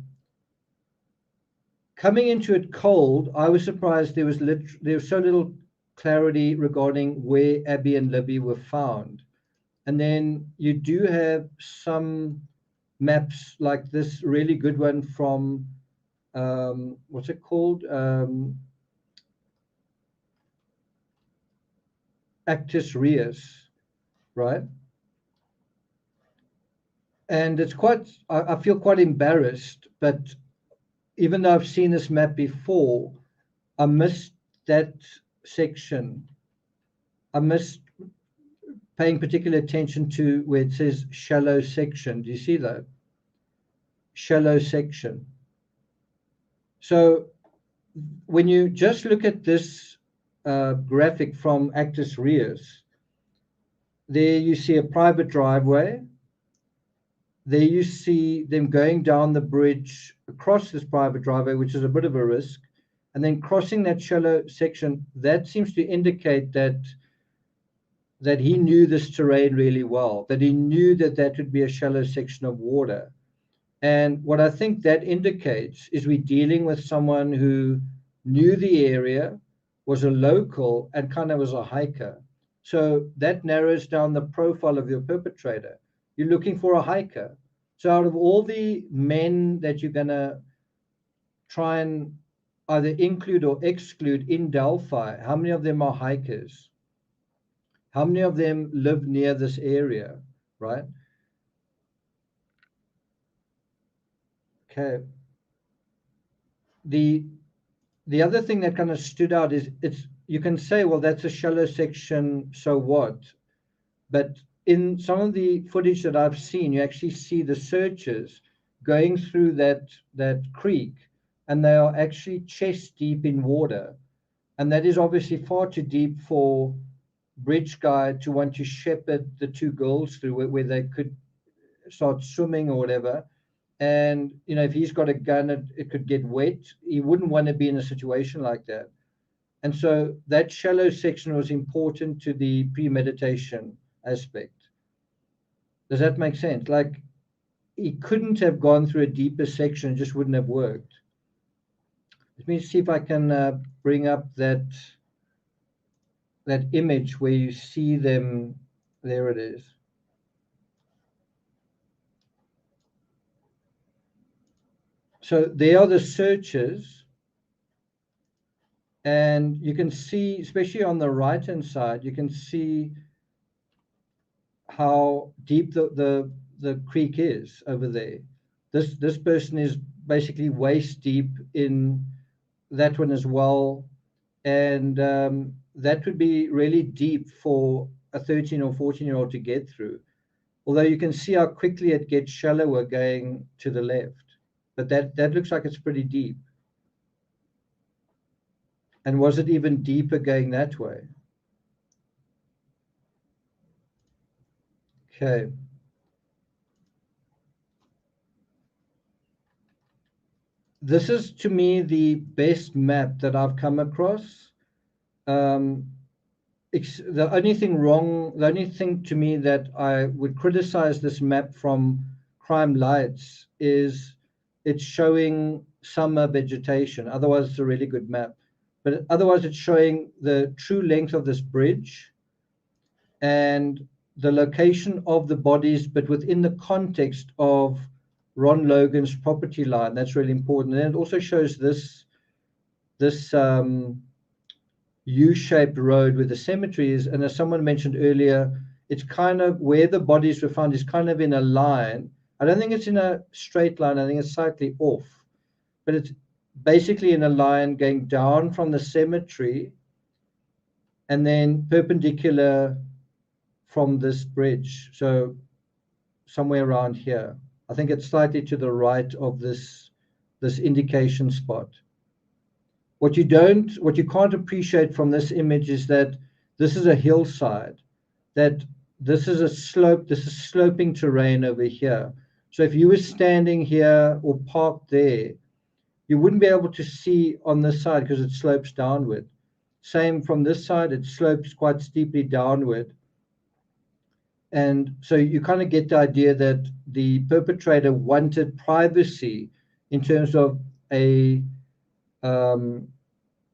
Coming into it cold, I was surprised there was so little clarity regarding where Abby and Libby were found. And then you do have some maps like this really good one from, what's it called? Actus Reus, right? And it's quite, I feel quite embarrassed, but even though I've seen this map before, I missed that section. I missed paying particular attention to where it says shallow section. Do you see that? Shallow section. So when you just look at this graphic from Actus Reus, there you see a private driveway. There you see them going down the bridge across this private driveway, which is a bit of a risk, and then crossing that shallow section. That seems to indicate that he knew this terrain really well, that he knew that would be a shallow section of water. And what I think that indicates is we're dealing with someone who knew the area, was a local, and kind of was a hiker. So that narrows down the profile of your perpetrator. You're looking for a hiker. So out of all the men that you're going to try and either include or exclude in Delphi, how many of them are hikers? How many of them live near this area, right? Okay. The other thing that kind of stood out is you can say, well, that's a shallow section, so what? But in some of the footage that I've seen, you actually see the searchers going through that creek, and they are actually chest deep in water. And that is obviously far too deep for bridge guy to want to shepherd the two girls through where they could start swimming or whatever. And, you know, if he's got a gun, it could get wet. He wouldn't want to be in a situation like that. And so that shallow section was important to the premeditation aspect. Does that make sense? Like, he couldn't have gone through a deeper section. It just wouldn't have worked. Let me see if I can bring up that image where you see them. There it is. So there are the searchers, and you can see, especially on the right-hand side, you can see how deep the creek is over there. This person is basically waist deep in that one as well, and that would be really deep for a 13 or 14-year-old to get through. Although you can see how quickly it gets shallower going to the left. But that looks like it's pretty deep. And was it even deeper going that way? Okay. This is, to me, the best map that I've come across. The only thing to me that I would criticize this map from Crime Lights is it's showing summer vegetation. Otherwise, it's a really good map. But otherwise, it's showing the true length of this bridge and the location of the bodies, but within the context of Ron Logan's property line. That's really important. And it also shows this U-shaped road where the cemetery is. And as someone mentioned earlier, it's kind of where the bodies were found is kind of in a line. I don't think it's in a straight line. I think it's slightly off, but it's basically in a line going down from the cemetery and then perpendicular from this bridge. So somewhere around here. I think it's slightly to the right of this indication spot. What you can't appreciate from this image is that this is a hillside, that this is a slope, this is sloping terrain over here. So if you were standing here or parked there, you wouldn't be able to see on this side because it slopes downward. Same from this side, it slopes quite steeply downward. And so you kind of get the idea that the perpetrator wanted privacy in terms of a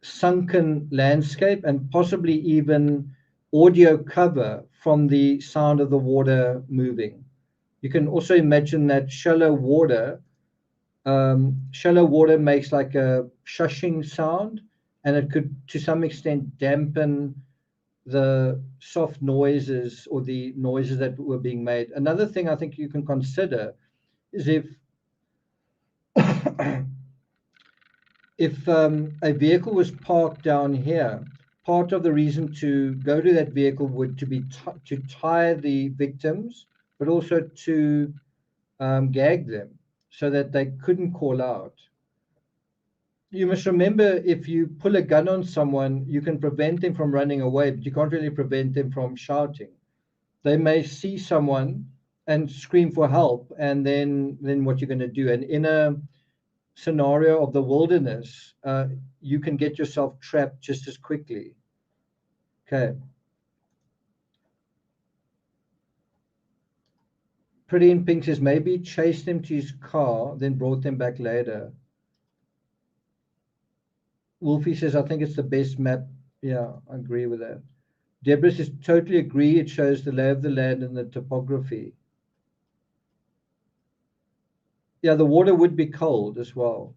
sunken landscape and possibly even audio cover from the sound of the water moving. You can also imagine that shallow water makes like a shushing sound, and it could to some extent dampen the soft noises or the noises that were being made. Another thing I think you can consider is if a vehicle was parked down here, part of the reason to go to that vehicle would to tie the victims, but also to gag them so that they couldn't call out. You must remember, if you pull a gun on someone, you can prevent them from running away, but you can't really prevent them from shouting. They may see someone and scream for help, and then what you're going to do. And in a scenario of the wilderness, you can get yourself trapped just as quickly. Okay. Pretty in Pink says maybe chased them to his car, then brought them back later. Wolfie says, I think it's the best map. Yeah, I agree with that. Deborah says, totally agree. It shows the lay of the land and the topography. Yeah, the water would be cold as well.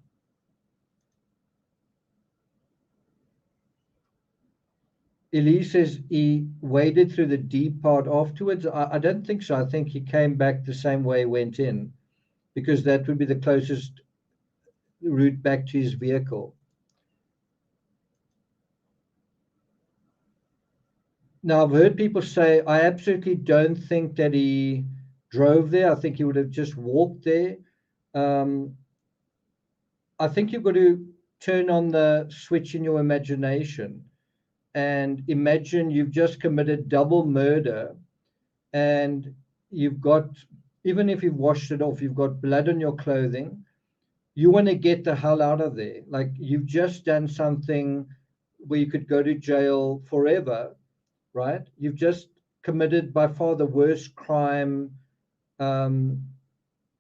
Elise says he waded through the deep part afterwards. I don't think so. I think he came back the same way he went in, because that would be the closest route back to his vehicle. Now, I've heard people say, I absolutely don't think that he drove there. I think he would have just walked there. I think you've got to turn on the switch in your imagination and imagine you've just committed double murder, and you've got, even if you've washed it off, you've got blood on your clothing. You want to get the hell out of there. Like, you've just done something where you could go to jail forever. Right? You've just committed by far the worst crime in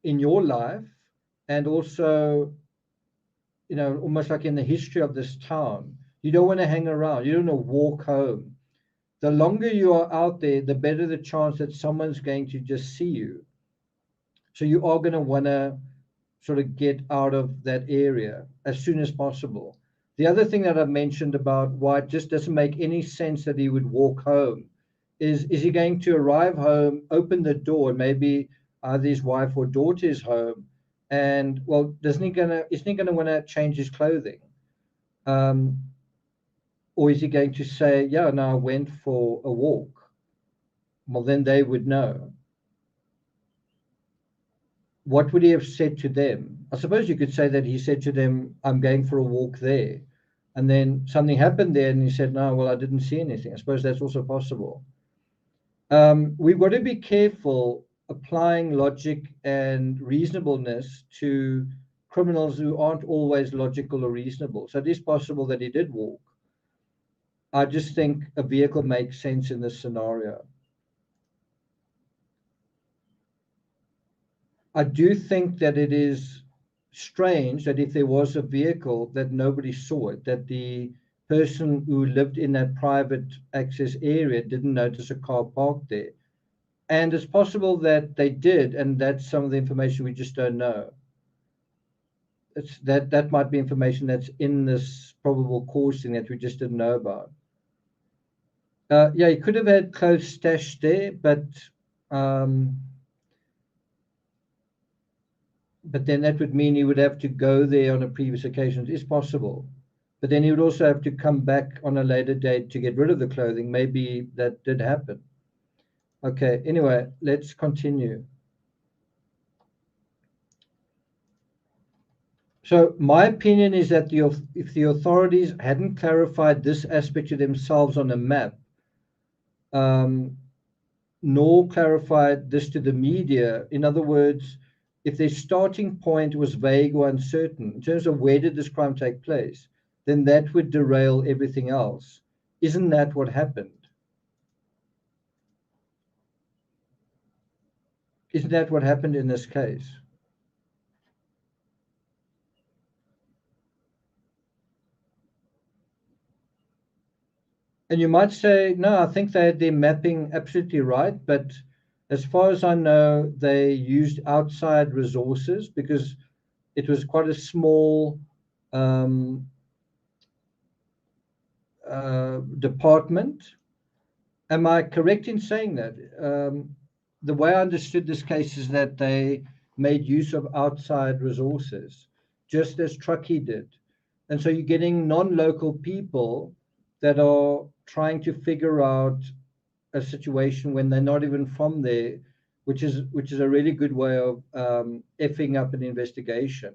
your life, and also, you know, almost like in the history of this town. You don't want to hang around. You don't want to walk home. The longer you are out there, the better the chance that someone's going to just see you. So you are going to want to sort of get out of that area as soon as possible. The other thing that I've mentioned about why it just doesn't make any sense that he would walk home is he going to arrive home, open the door, and maybe either his wife or daughter is home, and, well, isn't he going to want to change his clothing? Or is he going to say, yeah, no, I went for a walk? Well, then they would know. What would he have said to them? I suppose you could say that he said to them, I'm going for a walk there. And then something happened there and he said, no, well, I didn't see anything. I suppose that's also possible. We've got to be careful applying logic and reasonableness to criminals who aren't always logical or reasonable. So it is possible that he did walk. I just think a vehicle makes sense in this scenario. I do think that it is strange that if there was a vehicle that nobody saw it, that the person who lived in that private access area didn't notice a car parked there. And it's possible that they did, and that's some of the information we just don't know. That might be information that's in this probable cause thing that we just didn't know about. Yeah, he could have had clothes stashed there, but then that would mean he would have to go there on a previous occasion. It is possible. but then he would also have to come back on a later date to get rid of the clothing. Maybe that did happen. Okay, anyway, let's continue. So my opinion is that if the authorities hadn't clarified this aspect to themselves on a map, nor clarified this to the media, in other words, if their starting point was vague or uncertain in terms of where did this crime take place, then that would derail everything else. Isn't that what happened? Isn't that what happened in this case? And you might say, no, I think they had their mapping absolutely right, but as far as I know, they used outside resources because it was quite a small department. Am I correct in saying that? The way I understood this case is that they made use of outside resources, just as Truckee did. And so you're getting non-local people that are trying to figure out a situation when they're not even from there, which is a really good way of effing up an investigation.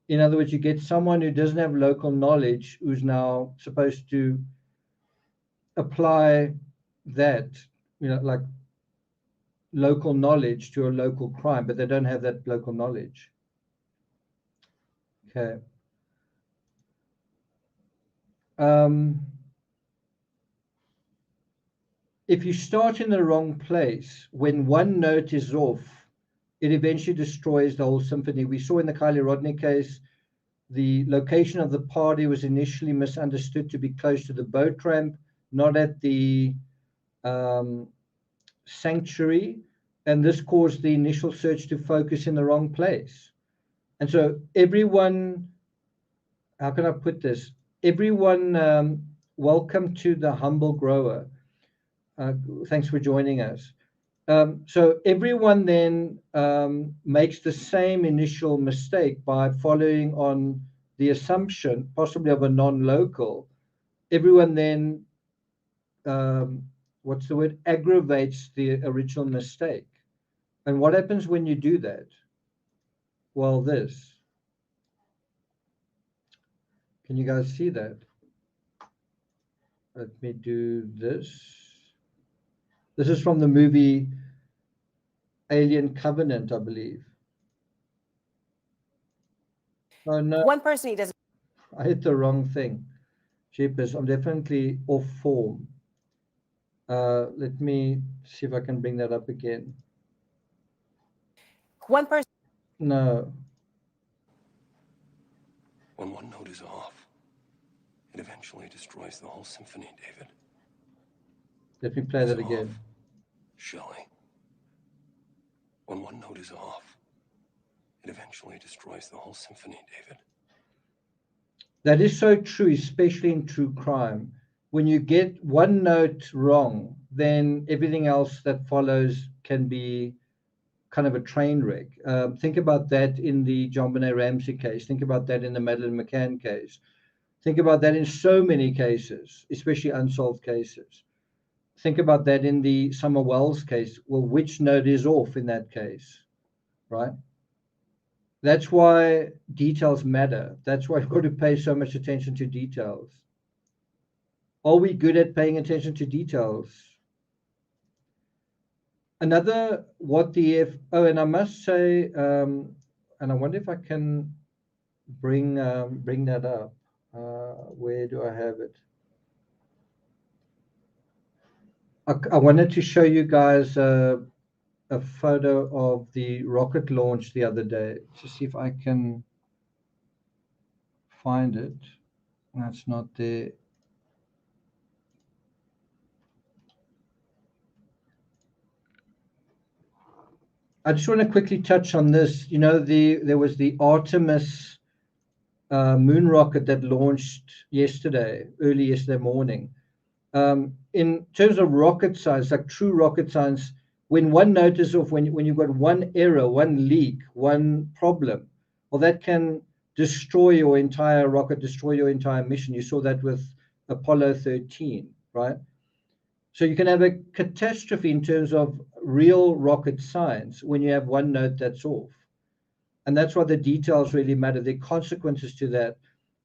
In other words, you get someone who doesn't have local knowledge who's now supposed to apply that, like local knowledge to a local crime, but they don't have that local knowledge. Okay. If you start in the wrong place, when one note is off, it eventually destroys the whole symphony. We saw in the Kylie Rodney case, the location of the party was initially misunderstood to be close to the boat ramp, not at the sanctuary, and this caused the initial search to focus in the wrong place. And so everyone, how can I put this? Everyone, welcome to the Humble Grower. Thanks for joining us. So everyone then makes the same initial mistake by following on the assumption, possibly of a non-local. Everyone then, aggravates the original mistake. And what happens when you do that? Well, this. Can you guys see that? Let me do this. This is from the movie Alien Covenant, I believe. Oh, no. One person he doesn't. I hit the wrong thing. Jeepers, I'm definitely off form. Let me see if I can bring that up again. One person. No. When one note is off, it eventually destroys the whole symphony, David. Let me play that again. Shelley. When one note is off, it eventually destroys the whole symphony, David. That is so true, especially in true crime. When you get one note wrong, then everything else that follows can be kind of a train wreck. Think about that in the John Benet Ramsey case. Think about that in the Madeleine McCann case. Think about that in so many cases, especially unsolved cases. Think about that in the Summer Wells case. Well, which note is off in that case, right? That's why details matter. That's why we've got to pay so much attention to details. Are we good at paying attention to details? Another what the F, oh, and I must say, and I wonder if I can bring that up. Where do I have it? I wanted to show you guys a photo of the rocket launch the other day to see if I can find it. That's not there. I just want to quickly touch on this. You know, there was the Artemis moon rocket that launched early yesterday morning. In terms of rocket science, like true rocket science, when one note is off, when you've got one error, one leak, one problem, well, that can destroy your entire rocket, destroy your entire mission. You saw that with Apollo 13, right? So you can have a catastrophe in terms of real rocket science when you have one node that's off. And that's why the details really matter. There are consequences to that.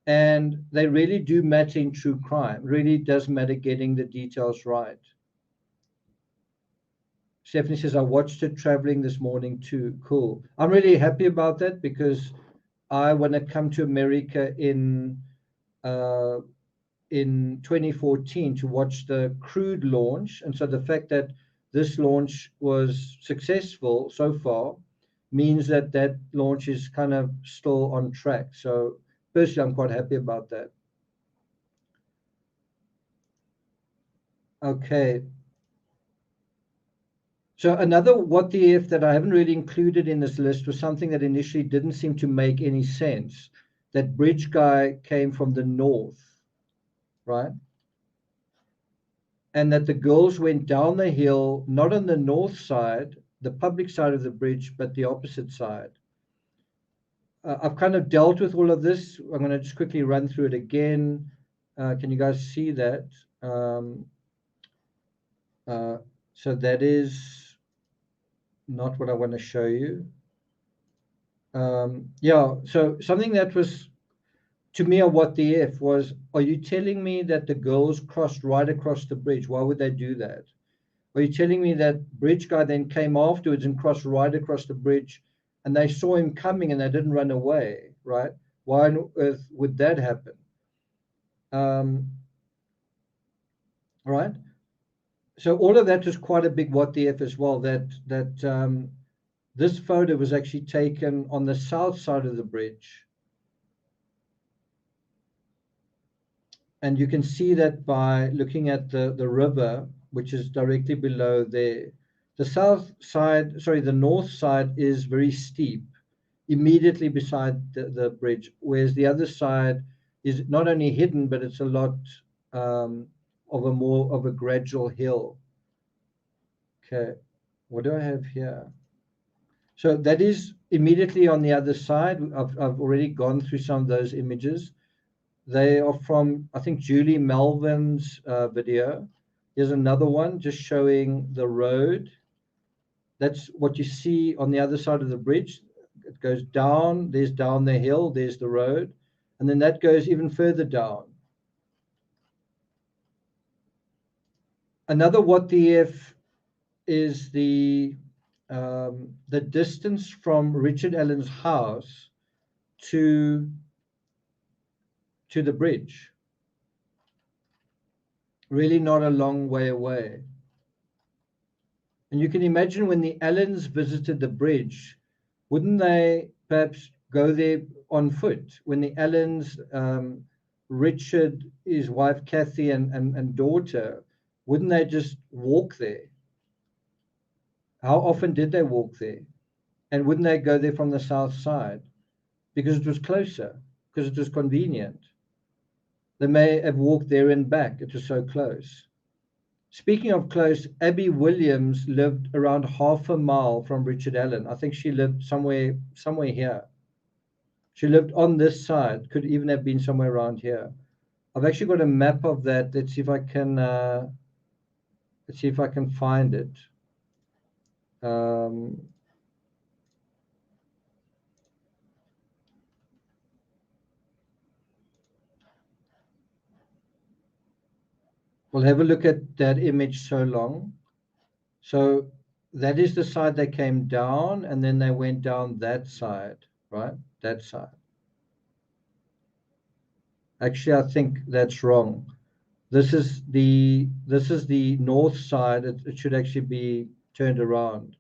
And they really do matter in true crime. It really does matter getting the details right. Stephanie says, I watched it traveling this morning too. Cool. I'm really happy about that because I want to come to America in 2014 to watch the crewed launch. And so the fact that this launch was successful so far means that that launch is kind of still on track. So personally, I'm quite happy about that. Okay. So another what the if that I haven't really included in this list was something that initially didn't seem to make any sense. That bridge guy came from the north, right? And that the girls went down the hill, not on the north side, the public side of the bridge, but the opposite side. I've kind of dealt with all of this. I'm going to just quickly run through it again. Can you guys see that? So that is not what I want to show you. Yeah, so something that was, to me, a what the F was, are you telling me that the girls crossed right across the bridge? Why would they do that? Are you telling me that bridge guy then came afterwards and crossed right across the bridge and they saw him coming and they didn't run away, right? Why on earth would that happen? Right? So all of that was quite a big what the F as well, that this photo was actually taken on the south side of the bridge. And you can see that by looking at the river, which is directly below there. The south side, sorry, the north side is very steep, immediately beside the bridge, whereas the other side is not only hidden, but it's a lot of a gradual hill. Okay, what do I have here? So that is immediately on the other side. I've already gone through some of those images. They are from, I think, Julie Melvin's video. Here's another one just showing the road. That's what you see on the other side of the bridge. It goes down, there's down the hill, there's the road, and then that goes even further down. Another what the F is the distance from Richard Allen's house to the bridge. Really not a long way away. And you can imagine when the Allens visited the bridge, wouldn't they perhaps go there on foot? When the Allens, Richard, his wife Kathy, and daughter, wouldn't they just walk there? How often did they walk there? And wouldn't they go there from the south side? Because it was closer, because it was convenient. They may have walked there and back. It was so close. Speaking of close, Abby Williams lived around half a mile from Richard Allen. I think she lived somewhere here. She lived on this side, could even have been somewhere around here. I've actually got a map of that. Let's see if I can find it. We'll have a look at that image so long. So that is the side they came down, and then they went down that side, right? That side. Actually, I think that's wrong. This is the north side. It should actually be turned around.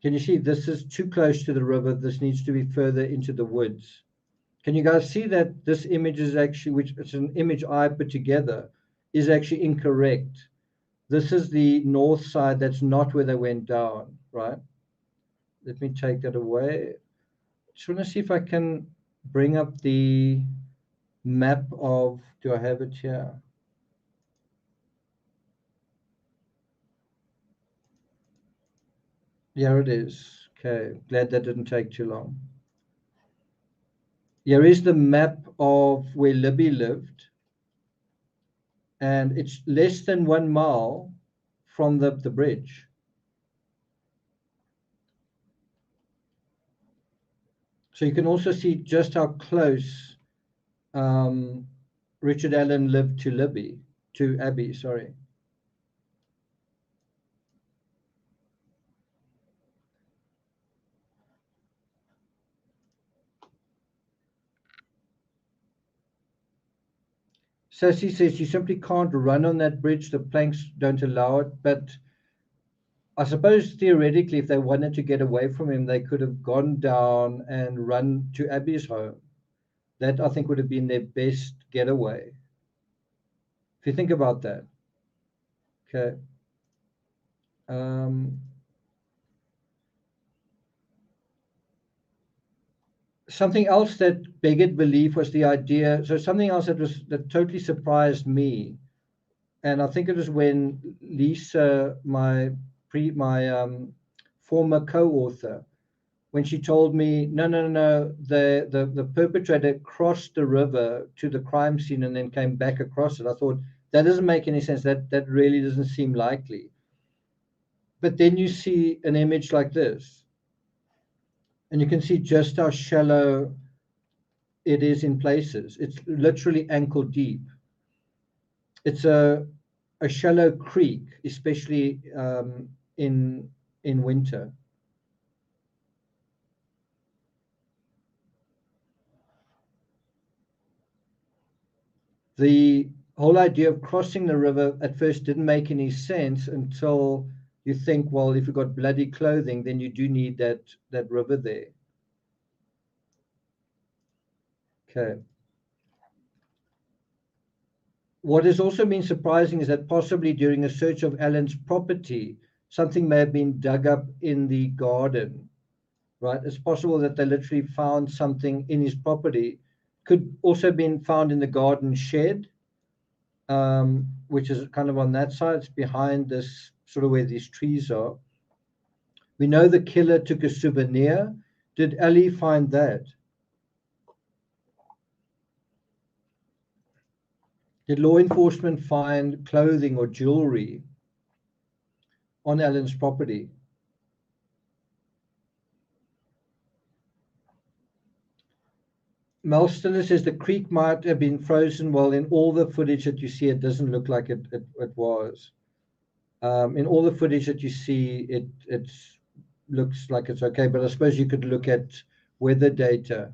Can you see this is too close to the river? This needs to be further into the woods. Can you guys see that this image is actually, which it's an image I put together, is actually incorrect? This is the north side. That's not where they went down, right? Let me take that away. Just want to see if I can bring up the map of, do I have it here? Here it is. Okay, glad that didn't take too long. here is the map of where Libby lived, and it's less than 1 mile from the bridge. So you can also see just how close Richard Allen lived to Abby, sorry. Sassy says you simply can't run on that bridge. The planks don't allow it. But I suppose theoretically, if they wanted to get away from him, they could have gone down and run to Abby's home. That, I think, would have been their best getaway. If you think about that. Okay. Something else that begged belief was the idea. So something else that totally surprised me, and I think it was when Lisa, my former co-author, when she told me, no, the perpetrator crossed the river to the crime scene and then came back across it. I thought that doesn't make any sense. That really doesn't seem likely. But then you see an image like this, and you can see just how shallow it is in places. It's literally ankle deep. It's a shallow creek, especially in winter. The whole idea of crossing the river at first didn't make any sense until you think, well, if you've got bloody clothing, then you do need that river there. Okay. What has also been surprising is that possibly during a search of Allen's property, something may have been dug up in the garden, right? It's possible that they literally found something in his property. Could also have been found in the garden shed, which is kind of on that side. It's behind this, sort of where these trees are. We know the killer took a souvenir. Did Ali find that? Did law enforcement find clothing or jewelry on Allen's property? Mel Stiller says the creek might have been frozen. Well, in all the footage that you see, it doesn't look like it was. In all the footage that you see, it looks like it's okay, but I suppose you could look at weather data.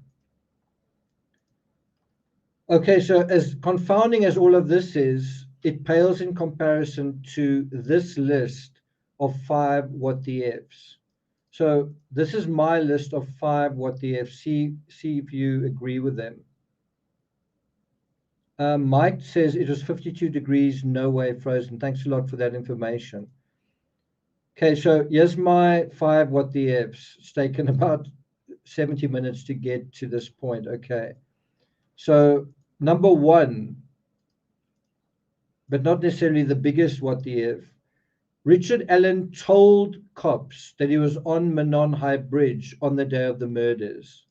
Okay, so as confounding as all of this is, it pales in comparison to this list of 5 what the Fs. So this is my list of 5 what the Fs. See if you agree with them. Mike says it was 52 degrees, no way frozen. Thanks a lot for that information. Okay, so here's my 5 what the Fs. It's taken about 70 minutes to get to this point. Okay, so number 1, but not necessarily the biggest what the F. Richard Allen told cops that he was on Manon High Bridge on the day of the murders.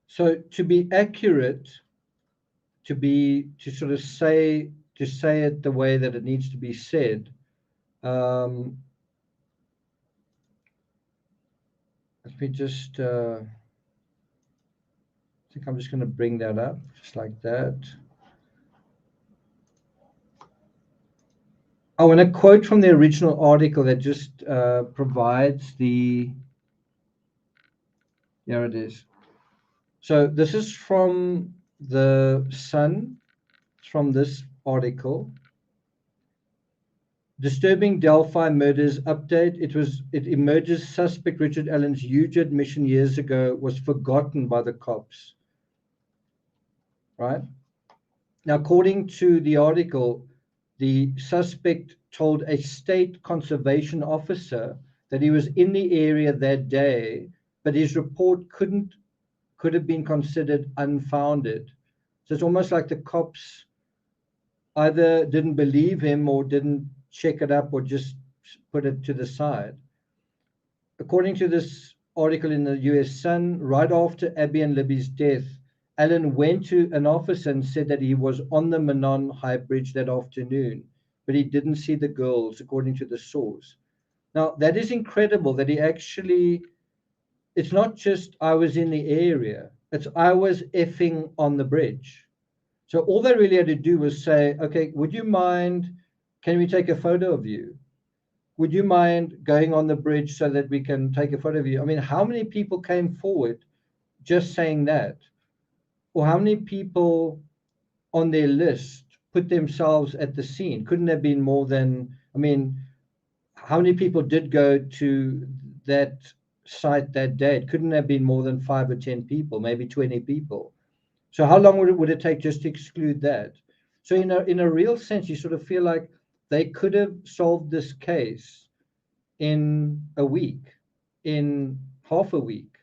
So to be accurate, to sort of say it the way that it needs to be said, let me just, I think I'm just going to bring that up, just like that. Oh, and a quote from the original article that just provides the, here it is. So this is from the Sun, from this article. Disturbing Delphi murders update. It emerges suspect Richard Allen's huge admission years ago was forgotten by the cops. Right? Now, according to the article, the suspect told a state conservation officer that he was in the area that day, but his report could have been considered unfounded. So it's almost like the cops either didn't believe him or didn't check it up or just put it to the side. According to this article in the US Sun, right after Abby and Libby's death, Alan went to an officer and said that he was on the Manon High Bridge that afternoon, but he didn't see the girls, according to the source. Now, that is incredible that he actually, it's not just I was in the area, it's I was effing on the bridge. So all they really had to do was say, okay, would you mind, can we take a photo of you? Would you mind going on the bridge so that we can take a photo of you? I mean, how many people came forward just saying that? Or how many people on their list put themselves at the scene? Couldn't have been more than, I mean, how many people did go to that site that day? It couldn't have been more than 5 or 10 people, maybe 20 people. So how long would it take just to exclude that? So in a real sense, you sort of feel like they could have solved this case in a week, in half a week.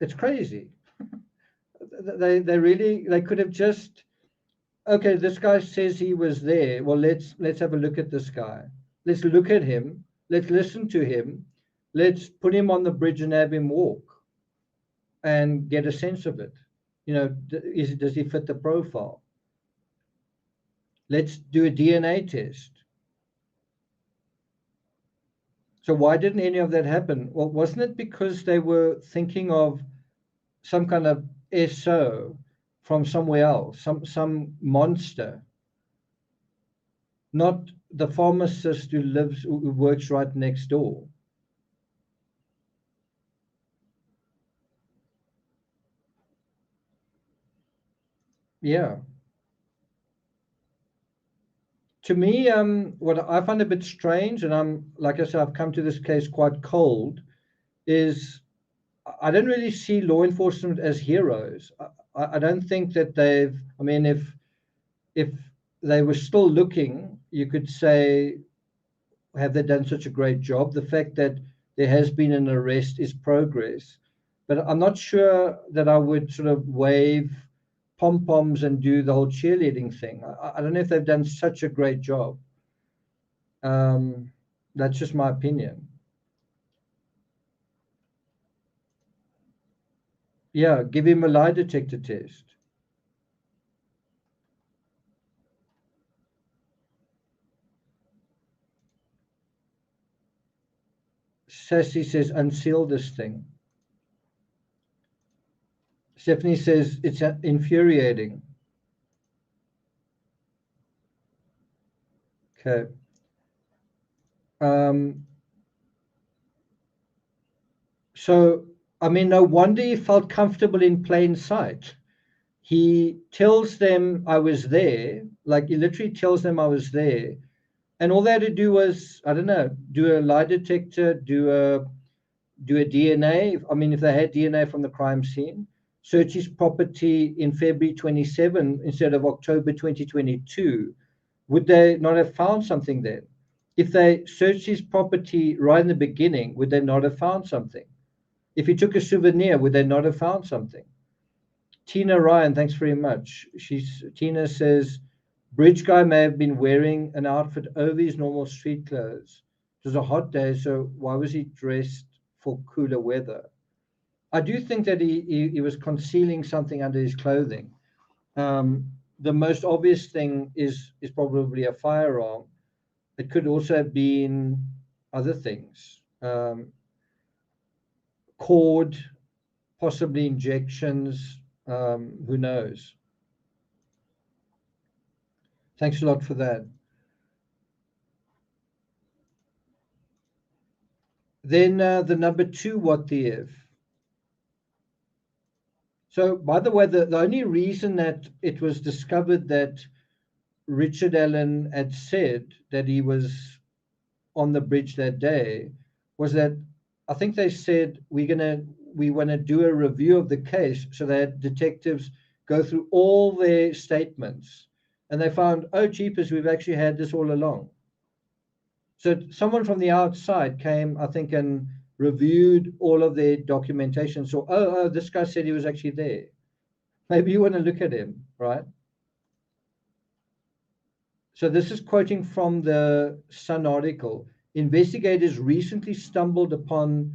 It's crazy. They could have just, okay, this guy says he was there. Well, let's have a look at this guy. Let's look at him. Let's listen to him. Let's put him on the bridge and have him walk and get a sense of it. You know, does he fit the profile? Let's do a DNA test. So why didn't any of that happen? Well, wasn't it because they were thinking of some kind of SO from somewhere else, some monster, not the pharmacist who works right next door? Yeah. To me, what I find a bit strange, and like I said, I've come to this case quite cold, is I don't really see law enforcement as heroes. I don't think that they've, I mean, if they were still looking, you could say, have they done such a great job? The fact that there has been an arrest is progress, but I'm not sure that I would sort of wave pom-poms and do the whole cheerleading thing. I don't know if they've done such a great job. That's just my opinion. Yeah, give him a lie detector test. Sassy says, unseal this thing. Stephanie says, it's infuriating. Okay. So, I mean, no wonder he felt comfortable in plain sight. He tells them I was there, like he literally tells them I was there. And all they had to do was, I don't know, do a lie detector, do a DNA. I mean, if they had DNA from the crime scene, search his property in February 27 instead of October 2022, would they not have found something then? If they searched his property right in the beginning, would they not have found something? If he took a souvenir, would they not have found something? Tina Ryan, thanks very much. Tina says, bridge guy may have been wearing an outfit over his normal street clothes. It was a hot day, so why was he dressed for cooler weather? I do think that he was concealing something under his clothing. The most obvious thing is probably a firearm. It could also have been other things. Cord, possibly injections, who knows? Thanks a lot for that. Then the number 2 what the if. So, by the way, the only reason that it was discovered that Richard Allen had said that he was on the bridge that day was that I think they said we want to do a review of the case, so that detectives go through all their statements, and they found, oh jeepers, we've actually had this all along. So someone from the outside came, I think, and reviewed all of their documentation. So, oh, this guy said he was actually there. Maybe you want to look at him, right? So this is quoting from the Sun article. Investigators recently stumbled upon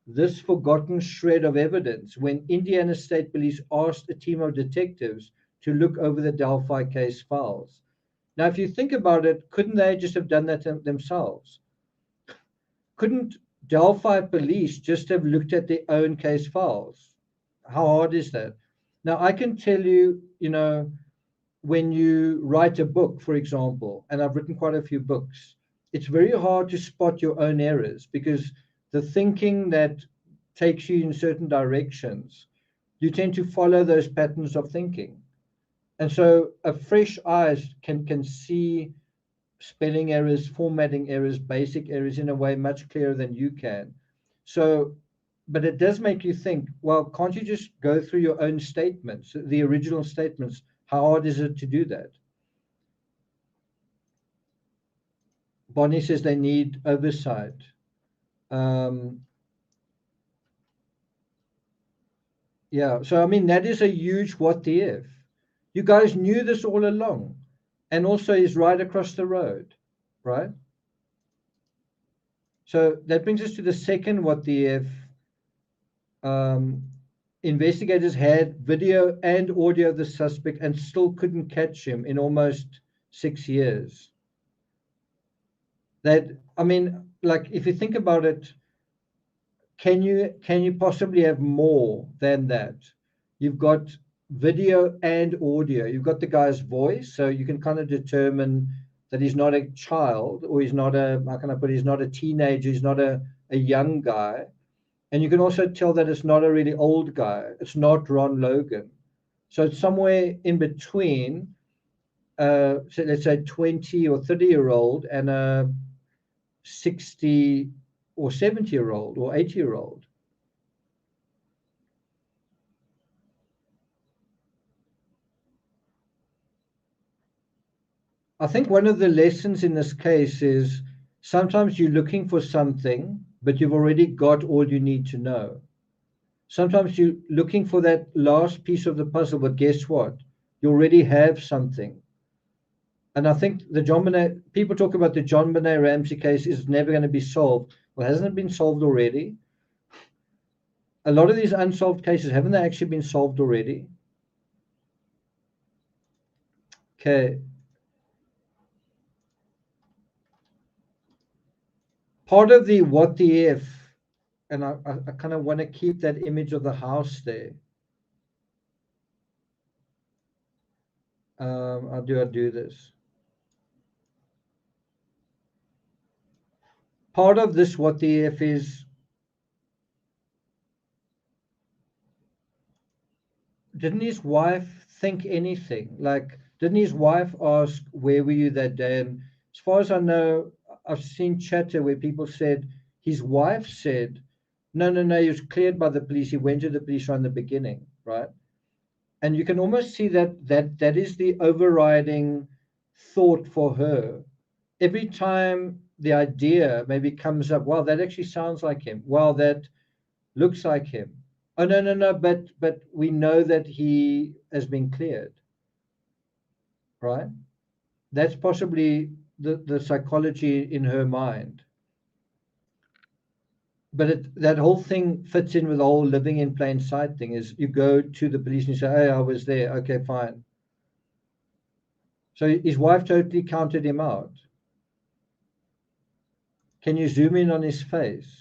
this forgotten shred of evidence when Indiana State Police asked a team of detectives to look over the Delphi case files. Now, if you think about it, couldn't they just have done that themselves? Couldn't Delphi police just have looked at their own case files? How hard is that? Now, I can tell you, when you write a book, for example, and I've written quite a few books, it's very hard to spot your own errors because the thinking that takes you in certain directions, you tend to follow those patterns of thinking. And so a fresh eyes can see spelling errors, formatting errors, basic errors in a way much clearer than you can. So, but it does make you think, well, can't you just go through your own statements, the original statements? How hard is it to do that? Bonnie says they need oversight. Yeah, so I mean, that is a huge what the if. You guys knew this all along. And also he's right across the road, right? So that brings us to the second what the if. Investigators had video and audio of the suspect and still couldn't catch him in almost 6 years. That, I mean, like if you think about it, can you possibly have more than that? You've got video and audio. You've got the guy's voice, so you can kind of determine that he's not a child, or he's not a, how can I put it, he's not a teenager, he's not a young guy. And you can also tell that it's not a really old guy. It's not Ron Logan. So it's somewhere in between, so let's say 20 or 30-year-old and a 60 or 70-year-old or 80-year-old. I think one of the lessons in this case is sometimes you're looking for something, but you've already got all you need to know. Sometimes you're looking for that last piece of the puzzle, but guess what? You already have something. And I think people talk about the John Benet Ramsey case is never going to be solved. Well, hasn't it been solved already? A lot of these unsolved cases, haven't they actually been solved already? Okay. Part of the what the if, and I kind of want to keep that image of the house there. How do I do this? Part of this what the if is, didn't his wife think anything? Like, didn't his wife ask, where were you that day? And as far as I know, I've seen chatter where people said his wife said, no, he was cleared by the police. He went to the police from the beginning, right? And you can almost see that is the overriding thought for her. Every time the idea maybe comes up, wow, that actually sounds like him. Wow, that looks like him. Oh, no, but we know that he has been cleared, right? That's possibly the psychology in her mind. But that whole thing fits in with the whole living in plain sight thing. Is you go to the police and you say, hey, I was there. Okay, fine. So his wife totally counted him out. Can you zoom in on his face?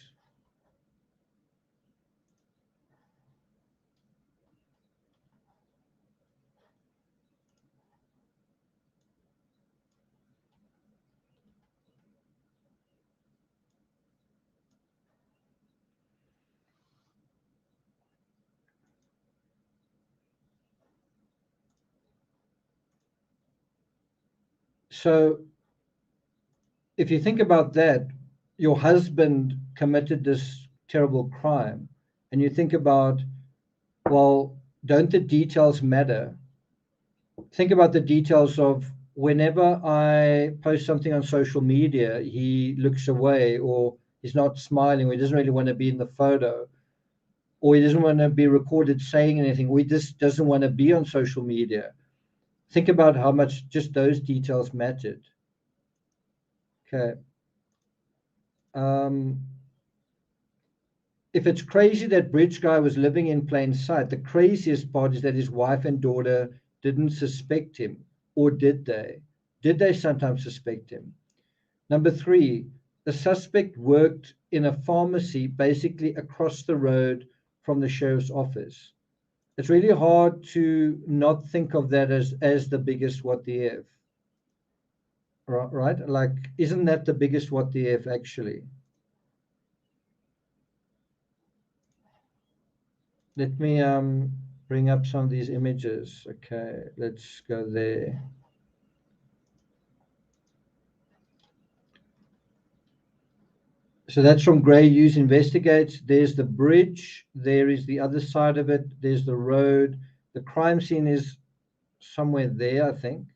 So if you think about that, your husband committed this terrible crime, and you think about, well, don't the details matter? Think about the details of whenever I post something on social media, he looks away, or he's not smiling, or he doesn't really want to be in the photo, or he doesn't want to be recorded saying anything, or he just doesn't want to be on social media. Think about how much just those details mattered. Okay. If it's crazy that Bridge Guy was living in plain sight, the craziest part is that his wife and daughter didn't suspect him. Or did they? Did they sometimes suspect him? Number 3, the suspect worked in a pharmacy basically across the road from the sheriff's office. It's really hard to not think of that as the biggest what the F. Right? Like, isn't that the biggest what the F actually? Let me bring up some of these images. Okay, let's go there. So that's from Gray Hughes Investigates. There's the bridge. There is the other side of it. There's the road. The crime scene is somewhere there, I think.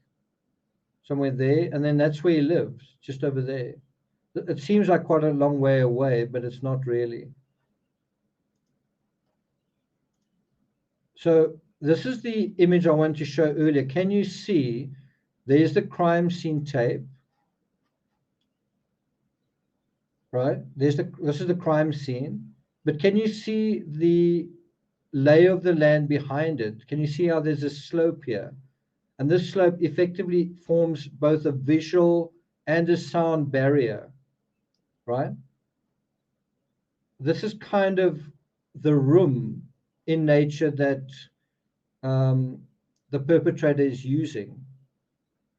Somewhere there. And then that's where he lives, just over there. It seems like quite a long way away, but it's not really. So this is the image I wanted to show earlier. Can you see? There's the crime scene tape. Right? This is the crime scene. But can you see the lay of the land behind it? Can you see how there's a slope here? And this slope effectively forms both a visual and a sound barrier, right? This is kind of the room in nature that the perpetrator is using.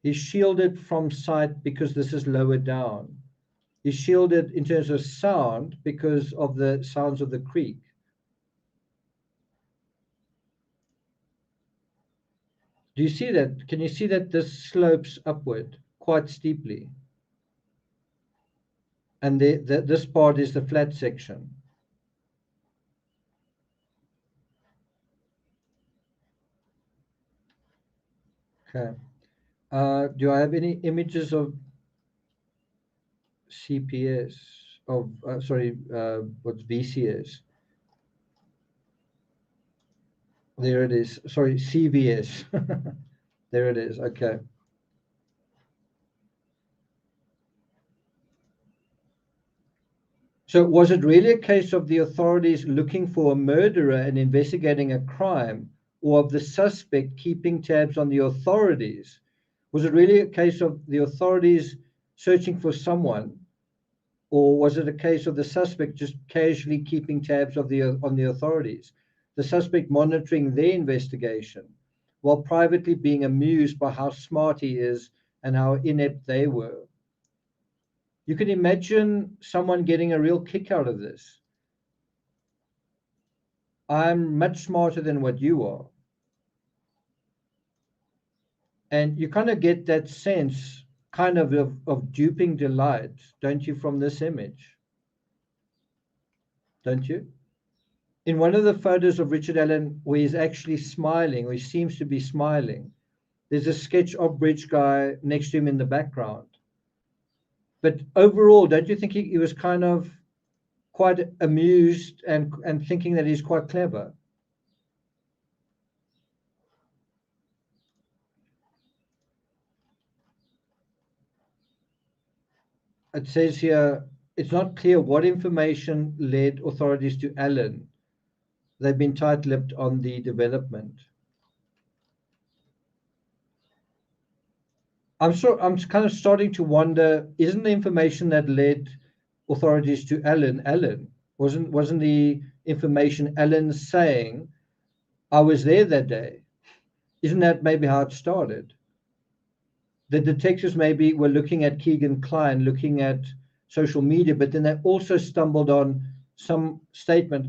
He's shielded from sight because this is lower down. He's shielded in terms of sound because of the sounds of the creek. Do you see that? Can you see that this slopes upward quite steeply? And this part is the flat section. Okay. Do I have any images of CPS? Of what's VCS? There it is. Sorry, CVS. There it is. Okay. So was it really a case of the authorities looking for a murderer and investigating a crime, or of the suspect keeping tabs on the authorities? Was it really a case of the authorities searching for someone, or was it a case of the suspect just casually keeping tabs on the authorities? The suspect monitoring their investigation while privately being amused by how smart he is and how inept they were. You can imagine someone getting a real kick out of this. I'm much smarter than what you are. And you kind of get that sense kind of duping delight, don't you, from this image? Don't you? In one of the photos of Richard Allen where he's actually smiling, or he seems to be smiling, there's a sketch of Bridge Guy next to him in the background. But overall, don't you think he was kind of quite amused and thinking that he's quite clever? It says here, it's not clear what information led authorities to Allen. They've been tight-lipped on the development. I'm kind of starting to wonder, isn't the information that led authorities to Allen? Wasn't the information Allen saying, I was there that day? Isn't that maybe how it started? The detectives maybe were looking at Kegan Kline, looking at social media, but then they also stumbled on some statement.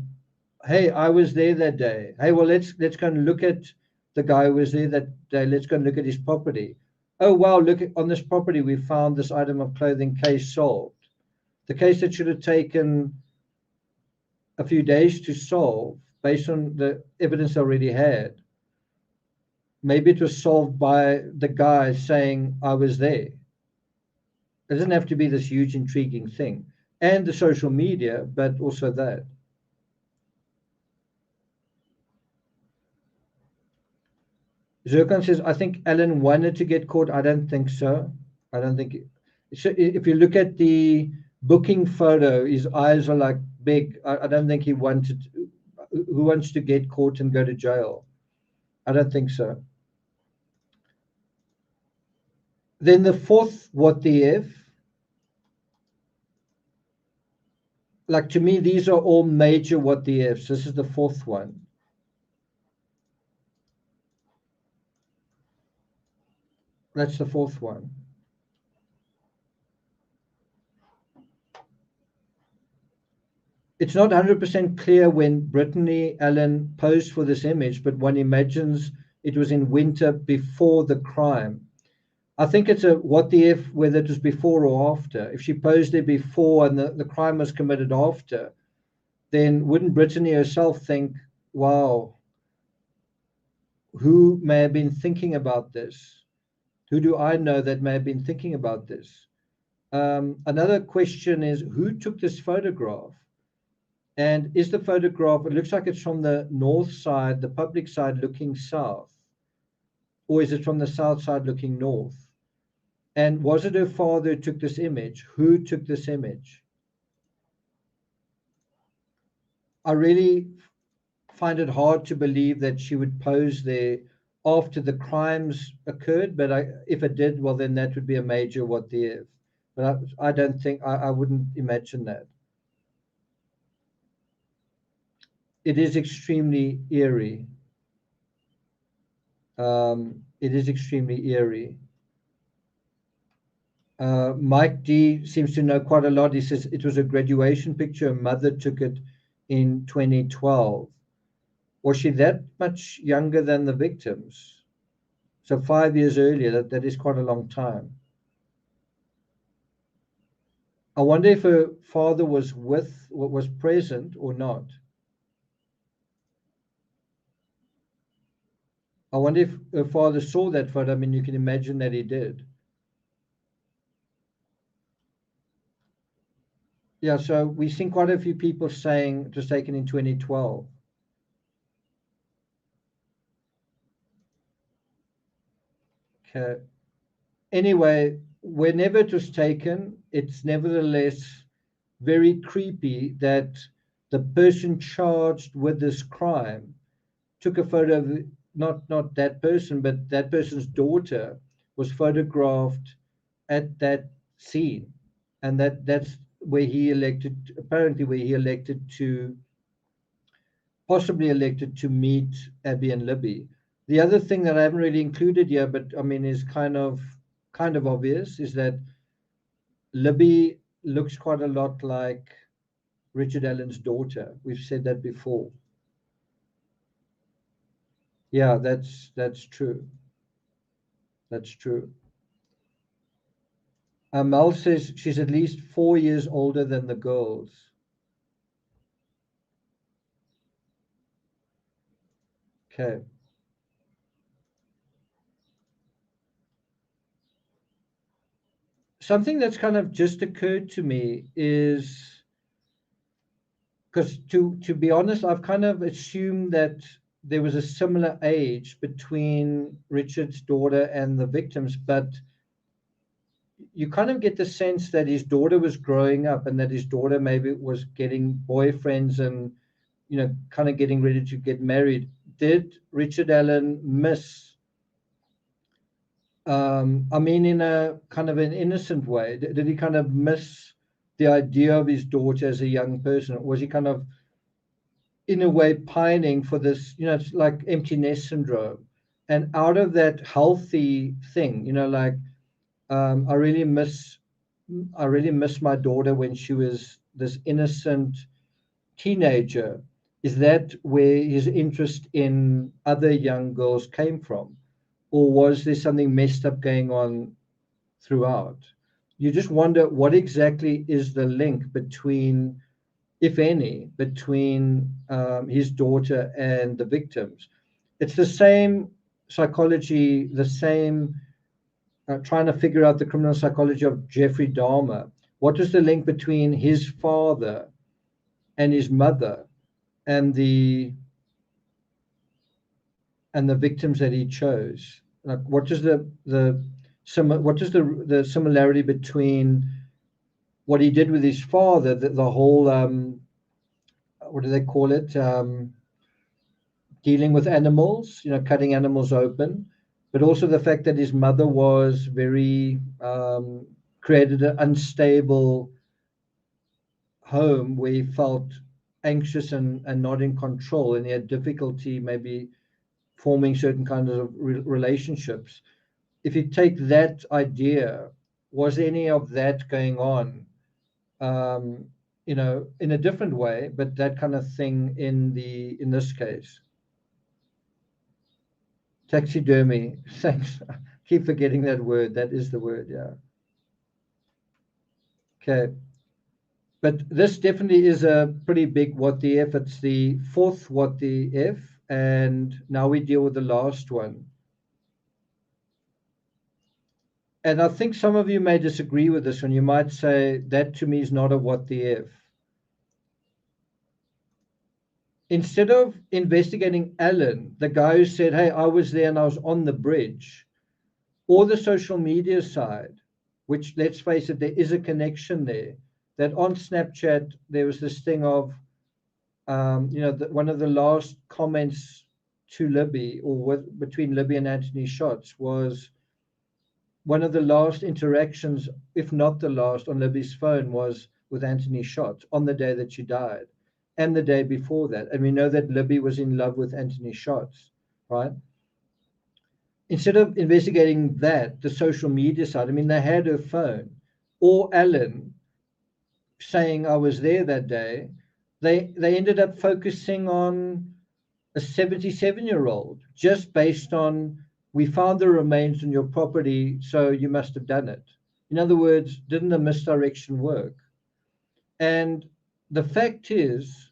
Hey, I was there that day. Hey, well, let's go and look at the guy who was there that day. Let's go and look at his property. Oh, wow, look, on this property, we found this item of clothing, case solved. The case that should have taken a few days to solve based on the evidence they already had. Maybe it was solved by the guy saying, I was there. It doesn't have to be this huge, intriguing thing. And the social media, but also that. Zircon says, I think Alan wanted to get caught. I don't think so. I don't think. So if you look at the booking photo, his eyes are like big. I don't think he wanted. Who wants to get caught and go to jail? I don't think so. Then the fourth, what the if? Like to me, these are all major what the ifs. This is the fourth one. That's the fourth one. It's not 100% clear when Brittany Allen posed for this image, but one imagines it was in winter before the crime. I think it's a what the if, whether it was before or after. If she posed there before and the crime was committed after, then wouldn't Brittany herself think, wow, who may have been thinking about this? Who do I know that may have been thinking about this? Another question is, who took this photograph? And is the photograph, it looks like it's from the north side, the public side looking south, or is it from the south side looking north? And was it her father who took this image? Who took this image? I really find it hard to believe that she would pose there after the crimes occurred, but if it did, well, then that would be a major what the if. But I don't think, I wouldn't imagine that. It is extremely eerie. It is extremely eerie. Mike D seems to know quite a lot. He says it was a graduation picture. Her mother took it in 2012. Was she that much younger than the victims? So 5 years earlier, that is quite a long time. I wonder if her father was present or not. I wonder if her father saw that photo. I mean, you can imagine that he did. Yeah, so we've seen quite a few people saying it was taken in 2012. Okay. Anyway, whenever it was taken, it's nevertheless very creepy that the person charged with this crime took a photo of not that person, but that person's daughter was photographed at that scene, and that's where he elected, apparently where he elected to, possibly elected to meet Abby and Libby. The other thing that I haven't really included here, but I mean is kind of obvious, is that Libby looks quite a lot like Richard Allen's daughter. We've said that before. Yeah, that's true. That's true. Mel says she's at least 4 years older than the girls. Okay. Something that's kind of just occurred to me is, because to be honest, I've kind of assumed that there was a similar age between Richard's daughter and the victims, but you kind of get the sense that his daughter was growing up and that his daughter maybe was getting boyfriends and, you know, kind of getting ready to get married. Did Richard Allen miss, I mean, in a kind of an innocent way, did he kind of miss the idea of his daughter as a young person? Was he kind of, in a way, pining for this, you know, it's like empty nest syndrome? And out of that healthy thing, you know, like, I really miss my daughter when she was this innocent teenager. Is that where his interest in other young girls came from? Or was there something messed up going on throughout? You just wonder what exactly is the link between, if any, between his daughter and the victims. It's the same psychology, the same trying to figure out the criminal psychology of Jeffrey Dahmer. What was the link between his father and his mother and the and the victims that he chose. Like, what is the similarity between what he did with his father, the whole what do they call it? Dealing with animals, cutting animals open, but also the fact that his mother was very created an unstable home where he felt anxious and not in control, and he had difficulty maybe forming certain kinds of relationships. If you take that idea, was any of that going on, in a different way, but that kind of thing in this case? Taxidermy. Thanks. I keep forgetting that word. That is the word, yeah. Okay. But this definitely is a pretty big what the F. It's the fourth what the F, and now we deal with the last one. And I think some of you may disagree with this one. You might say, that to me is not a what the F. Instead of investigating Alan, the guy who said, hey, I was there and I was on the bridge, or the social media side, which, let's face it, there is a connection there, that on Snapchat, there was this thing of, one of the last comments to Libby, or between Libby and Anthony Shots, was one of the last interactions, if not the last, on Libby's phone was with Anthony Shots on the day that she died, and the day before that. And we know that Libby was in love with Anthony Shots, right? Instead of investigating that, the social media side, I mean, they had her phone, or Alan saying I was there that day, they ended up focusing on a 77-year-old, just based on, we found the remains on your property, so you must have done it. In other words, didn't the misdirection work? And the fact is,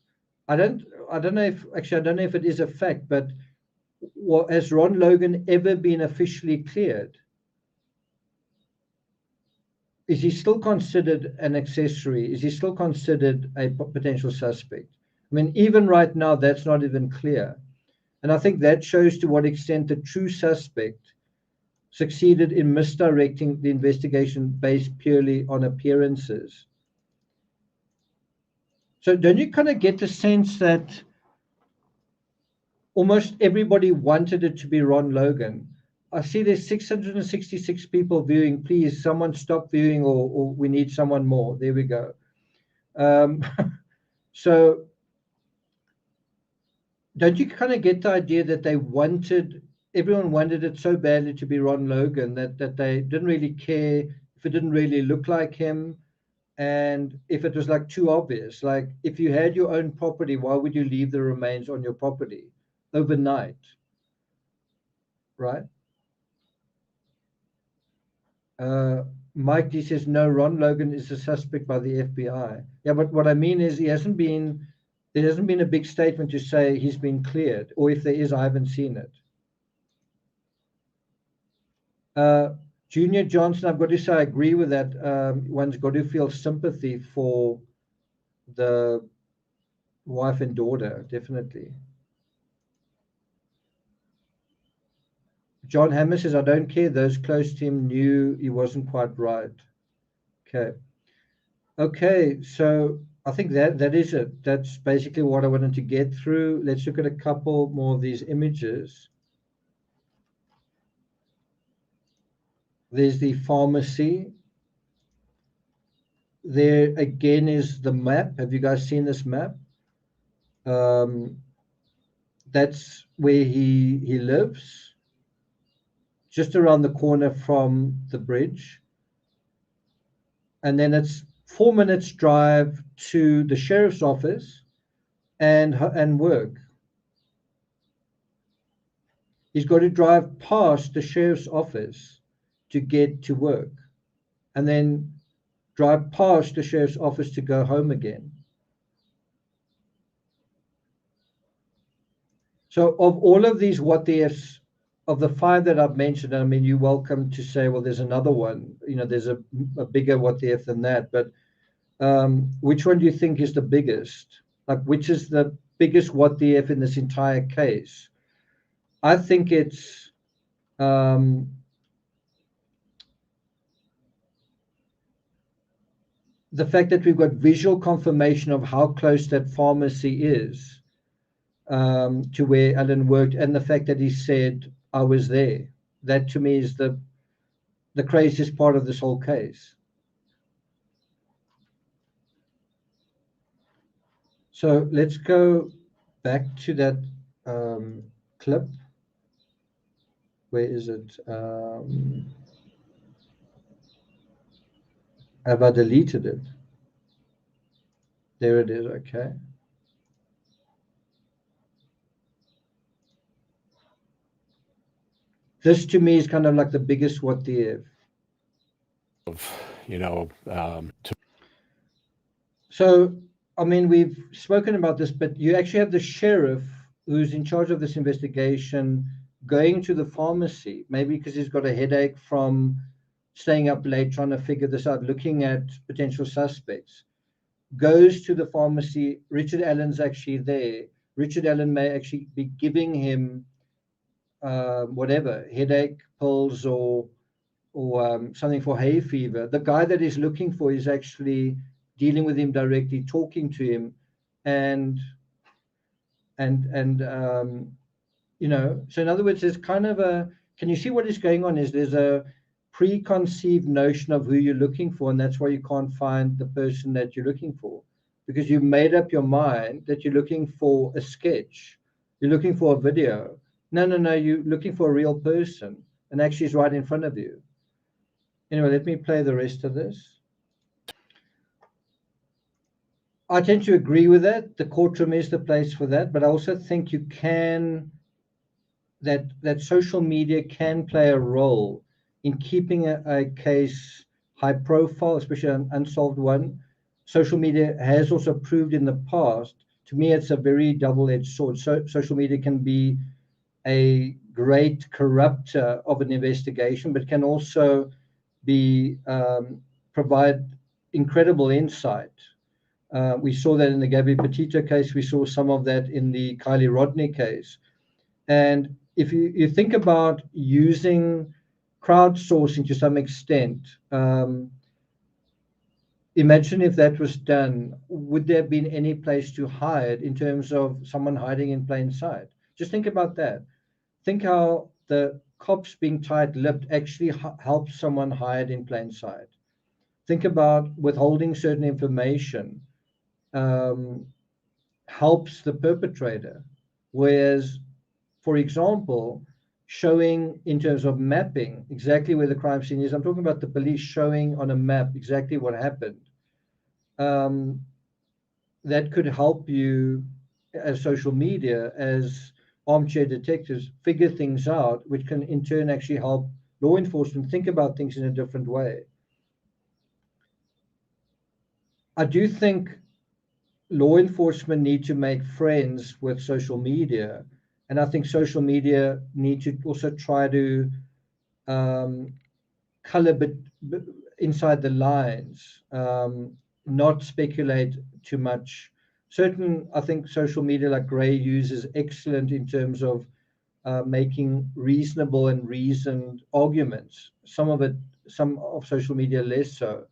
I don't know if it is a fact, but has Ron Logan ever been officially cleared? Is he still considered an accessory? Is he still considered a potential suspect? I mean, even right now, that's not even clear. And I think that shows to what extent the true suspect succeeded in misdirecting the investigation based purely on appearances. So don't you kind of get the sense that almost everybody wanted it to be Ron Logan? I see there's 666 people viewing. Please, someone stop viewing, or we need someone more. There we go. So don't you kind of get the idea that everyone wanted it so badly to be Ron Logan that they didn't really care if it didn't really look like him, and if it was like too obvious? Like, if you had your own property, why would you leave the remains on your property overnight, right? Mike D says, no, Ron Logan is a suspect by the FBI. Yeah, but what I mean is there hasn't been a big statement to say he's been cleared, or if there is, I haven't seen it. Junior Johnson, I've got to say, I agree with that. One's got to feel sympathy for the wife and daughter, definitely. John Hammer says, I don't care. Those close to him knew he wasn't quite right. Okay, so I think that is it. That's basically what I wanted to get through. Let's look at a couple more of these images. There's the pharmacy. There again is the map. Have you guys seen this map? That's where he lives, just around the corner from the bridge. And then it's 4 minutes drive to the sheriff's office and work. He's got to drive past the sheriff's office to get to work, and then drive past the sheriff's office to go home again. So of all of these what the ifs, of the 5 that I've mentioned, I mean, you're welcome to say, well, there's another one, there's a bigger what the if than that, but which one do you think is the biggest? Like, which is the biggest what the if in this entire case? I think it's the fact that we've got visual confirmation of how close that pharmacy is to where Alan worked, and the fact that he said, I was there. That to me is the craziest part of this whole case. So let's go back to that clip. Where is it? Have I deleted it? There it is, okay. This to me is kind of like the biggest what if. So, I mean, we've spoken about this, but you actually have the sheriff who's in charge of this investigation going to the pharmacy, maybe because he's got a headache from staying up late trying to figure this out, looking at potential suspects, goes to the pharmacy. Richard Allen's actually there. Richard Allen may actually be giving him whatever, headache pills or something for hay fever. The guy that he's looking for is actually dealing with him directly, talking to him, and you know, so in other words, there's kind of a, can you see what is going on? Is there's a preconceived notion of who you're looking for, and that's why you can't find the person that you're looking for, because you've made up your mind that you're looking for a sketch, you're looking for a video. No, you're looking for a real person, and actually is right in front of you. Anyway, let me play the rest of this. I tend to agree with that. The courtroom is the place for that, but I also think you can, that social media can play a role in keeping a case high profile, especially an unsolved one. Social media has also proved in the past, to me, it's a very double-edged sword. So social media can be a great corrupter of an investigation, but can also be provide incredible insight. We saw that in the Gabby Petito case. We saw some of that in the Kylie Rodney case. And if you think about using crowdsourcing to some extent, imagine if that was done, would there have been any place to hide in terms of someone hiding in plain sight? Just think about that. Think how the cops being tight-lipped actually helps someone hide in plain sight. Think about withholding certain information helps the perpetrator. Whereas, for example, showing in terms of mapping exactly where the crime scene is, I'm talking about the police showing on a map exactly what happened. That could help you as social media, as armchair detectives, figure things out, which can in turn actually help law enforcement think about things in a different way. I do think law enforcement need to make friends with social media, and I think social media need to also try to color but inside the lines, not speculate too much. I think social media like Gray uses excellent in terms of making reasonable and reasoned arguments. Some of social media less so.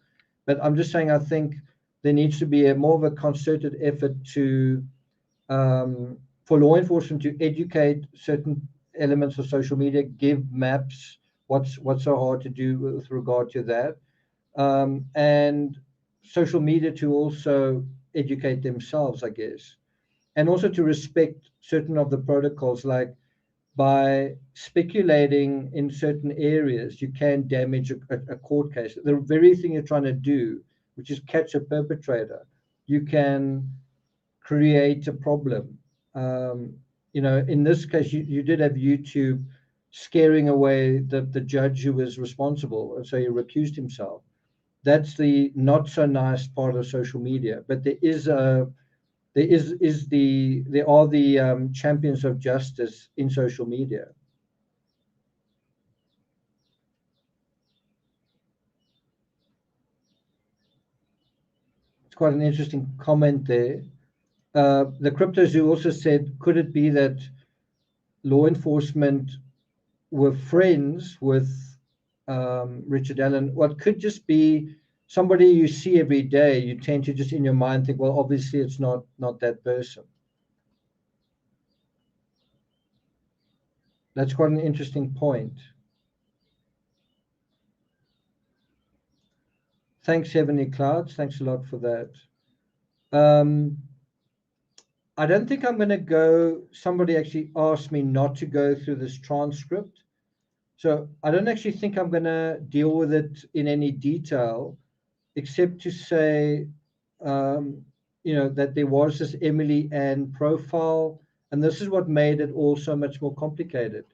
But I'm just saying, I think there needs to be more of a concerted effort to for law enforcement to educate certain elements of social media, give maps, what's so hard to do with regard to that, and social media to also educate themselves, I guess, and also to respect certain of the protocols, like by speculating in certain areas, you can damage a court case. The very thing you're trying to do, which is catch a perpetrator, you can create a problem. You know, in this case, you did have YouTube scaring away the judge who was responsible, and so he recused himself. That's the not so nice part of social media. But there are the champions of justice in social media. It's quite an interesting comment there. The CryptoZoo also said, could it be that law enforcement were friends with Richard Allen. What could just be somebody you see every day, you tend to just in your mind think, well, obviously it's not that person. That's quite an interesting point. Thanks, Heavenly Clouds. Thanks a lot for that. I don't think I'm going to go. Somebody actually asked me not to go through this transcript. So I don't actually think I'm going to deal with it in any detail, except to say, you know, that there was this Emily Ann profile, and this is what made it all so much more complicated.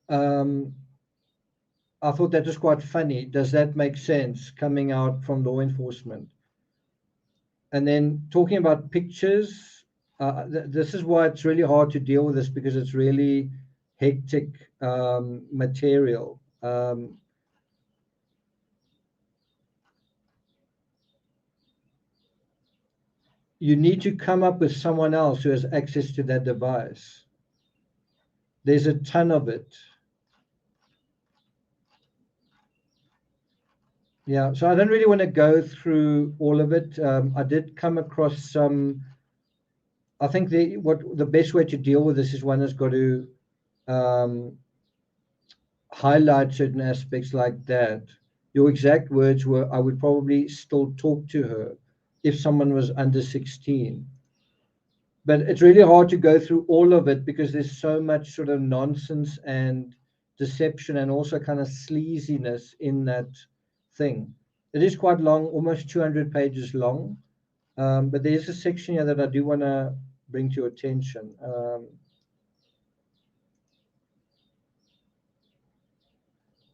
I thought that was quite funny. Does that make sense coming out from law enforcement? And then talking about pictures, this is why it's really hard to deal with this, because it's really hectic material. You need to come up with someone else who has access to that device. There's a ton of it. Yeah, so I don't really want to go through all of it. I did come across some. I think the best way to deal with this is one has got to highlight certain aspects like that. Your exact words were, I would probably still talk to her if someone was under 16. But it's really hard to go through all of it because there's so much sort of nonsense and deception and also kind of sleaziness in that thing. It is quite long, almost 200 pages long. But there's a section here that I do want to bring to your attention.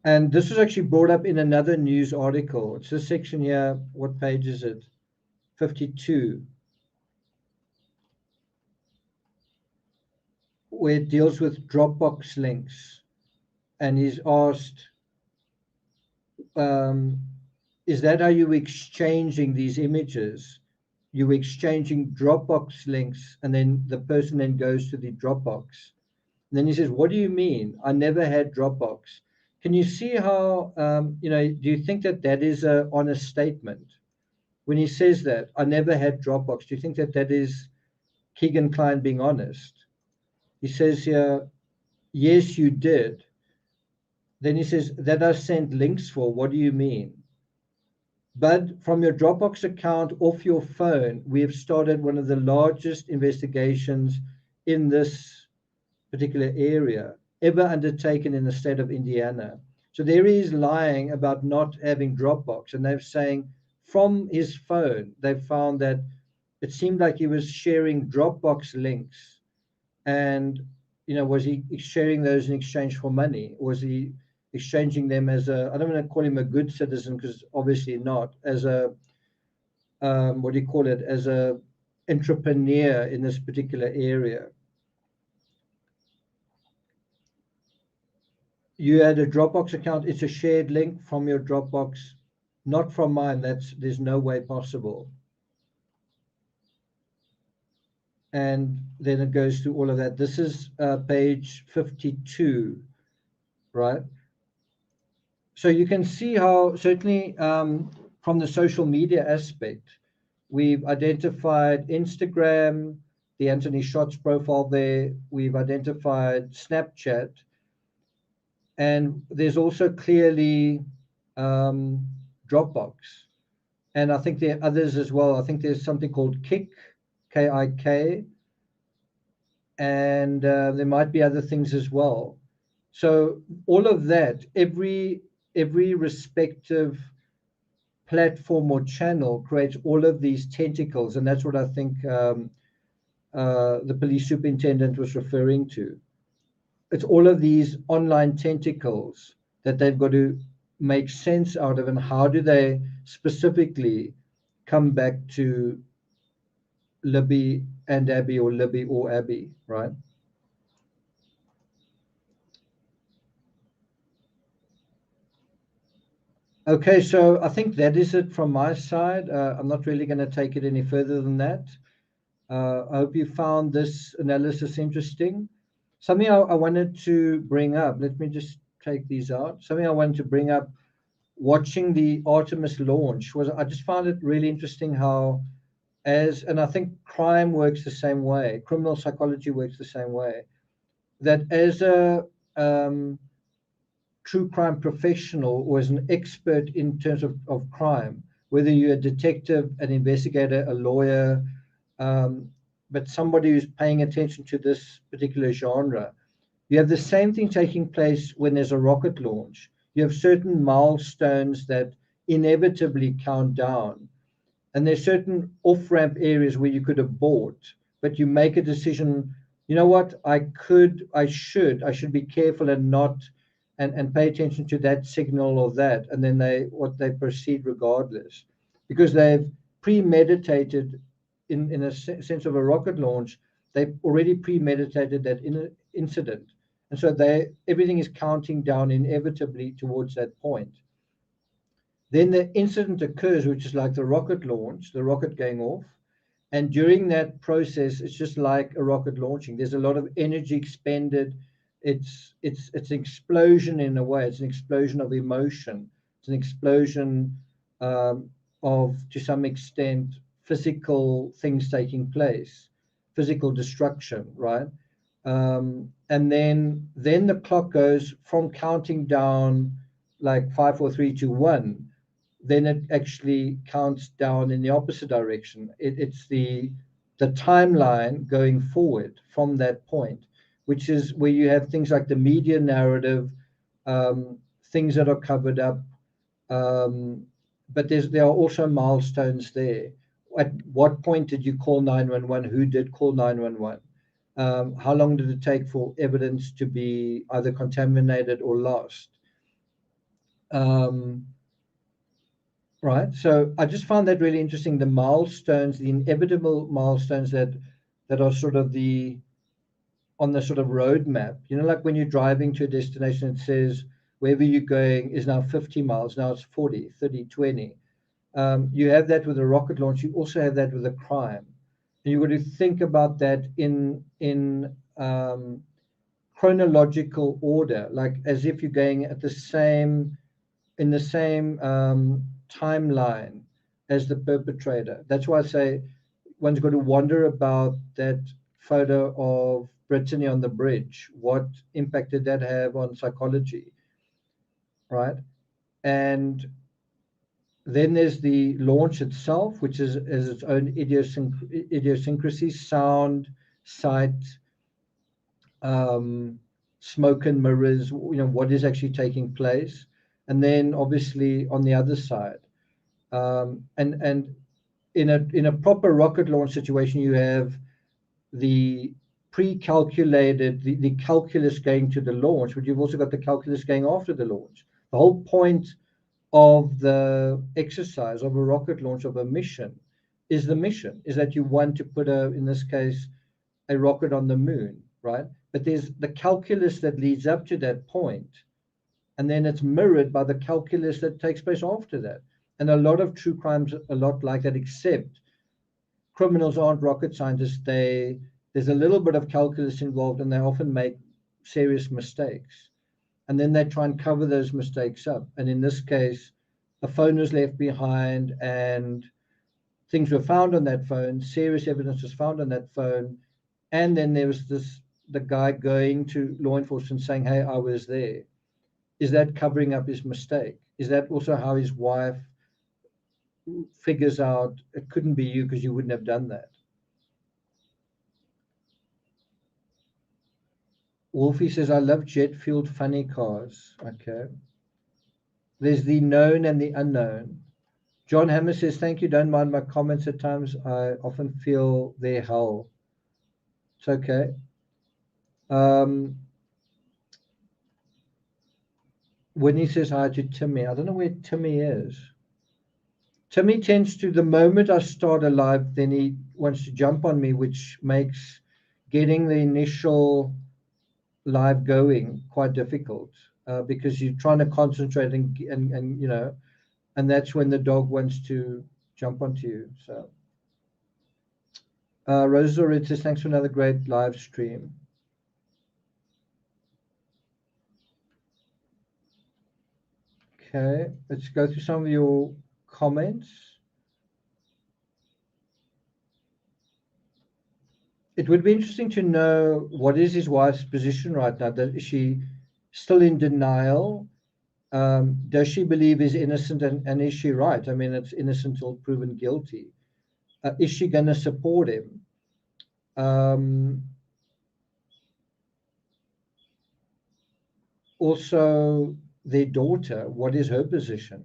And this was actually brought up in another news article. It's this section here. What page is it? 52. Where it deals with Dropbox links. And he's asked, is that how you exchanging these images? You exchanging Dropbox links, and then the person then goes to the Dropbox. And then he says, what do you mean? I never had Dropbox. Can you see how, you know, do you think that that is an honest statement? When he says that, I never had Dropbox, do you think that that is Kegan Kline being honest? He says here, yes, you did. Then he says, that I sent links for, what do you mean? But from your Dropbox account off your phone, we have started one of the largest investigations in this particular area ever undertaken in the state of Indiana. So there he is lying about not having Dropbox, and they're saying from his phone, they found that it seemed like he was sharing Dropbox links. And, you know, was he sharing those in exchange for money? Was he exchanging them as a, I don't want to call him a good citizen, because obviously not, as a, what do you call it, as a entrepreneur in this particular area? You had a Dropbox account, it's a shared link from your Dropbox, not from mine. There's no way possible. And then it goes through all of that. This is page 52, right? So you can see how certainly from the social media aspect, we've identified Instagram, the Anthony Shots profile there. We've identified Snapchat. And there's also clearly Dropbox. And I think there are others as well. I think there's something called Kik, K-I-K. And there might be other things as well. So all of that, every respective platform or channel creates all of these tentacles. And that's what I think the police superintendent was referring to. It's all of these online tentacles that they've got to make sense out of, and how do they specifically come back to Libby and Abby, or Libby or Abby, right? Okay, so I think that is it from my side. I'm not really going to take it any further than that. I hope you found this analysis interesting. Something I wanted to bring up, let me just take these out. Something I wanted to bring up watching the Artemis launch was I just found it really interesting how and I think crime works the same way, criminal psychology works the same way, that as a true crime professional or as an expert in terms of crime, whether you're a detective, an investigator, a lawyer, but somebody who's paying attention to this particular genre, you have the same thing taking place when there's a rocket launch. You have certain milestones that inevitably count down. And there's certain off-ramp areas where you could abort, but you make a decision, you know what, I should be careful and not and pay attention to that signal or that, and then they proceed regardless. Because they've premeditated in a sense of a rocket launch, they've already premeditated that incident. And so everything is counting down inevitably towards that point. Then the incident occurs, which is like the rocket launch, the rocket going off. And during that process, it's just like a rocket launching. There's a lot of energy expended. It's an explosion in a way. It's an explosion of emotion. It's an explosion of, to some extent, physical things taking place, physical destruction, right? And then the clock goes from counting down like 5, 4, 3, 2, 1. Then it actually counts down in the opposite direction. It's the timeline going forward from that point, which is where you have things like the media narrative, things that are covered up, but there are also milestones there. At what point did you call 911? Who did call 911? How long did it take for evidence to be either contaminated or lost? Right. So I just found that really interesting. The milestones, the inevitable milestones that are sort of on the sort of roadmap. You know, like when you're driving to a destination, it says wherever you're going is now 50 miles. Now it's 40, 30, 20. You have that with a rocket launch. You also have that with a crime. And you've got to think about that in chronological order, like as if you're going in the same timeline as the perpetrator. That's why I say one's got to wonder about that photo of Brittany on the bridge. What impact did that have on psychology, right? And then there's the launch itself, which is its own idiosyncrasy, sound, sight, smoke and mirrors, you know, what is actually taking place. And then obviously on the other side, and in a proper rocket launch situation, you have the pre-calculated, the calculus going to the launch, but you've also got the calculus going after the launch. The whole point of the exercise of a rocket launch, of a mission, is that you want to put in this case, a rocket on the moon, right? But there's the calculus that leads up to that point, and then it's mirrored by the calculus that takes place after that. And a lot of true crimes are a lot like that, except criminals aren't rocket scientists. There's a little bit of calculus involved, and they often make serious mistakes. And then they try and cover those mistakes up. And in this case, a phone was left behind and things were found on that phone, serious evidence was found on that phone. And then there was the guy going to law enforcement saying, hey, I was there. Is that covering up his mistake? Is that also how his wife figures out it couldn't be you because you wouldn't have done that? Wolfie says, I love jet-fueled funny cars. Okay. There's the known and the unknown. John Hammer says, thank you. Don't mind my comments at times. I often feel their hell. It's okay. Whitney says hi to Timmy. I don't know where Timmy is. Timmy tends to, the moment I start a live, then he wants to jump on me, which makes getting the initial live going quite difficult because you're trying to concentrate and you know, and that's when the dog wants to jump onto you. So Rosa Red says, thanks for another great live stream. Okay, let's go through some of your comments. It would be interesting to know what is his wife's position right now. Is she still in denial? Does she believe he's innocent, and is she right? I mean, it's innocent till proven guilty. Is she going to support him? Also, their daughter, what is her position?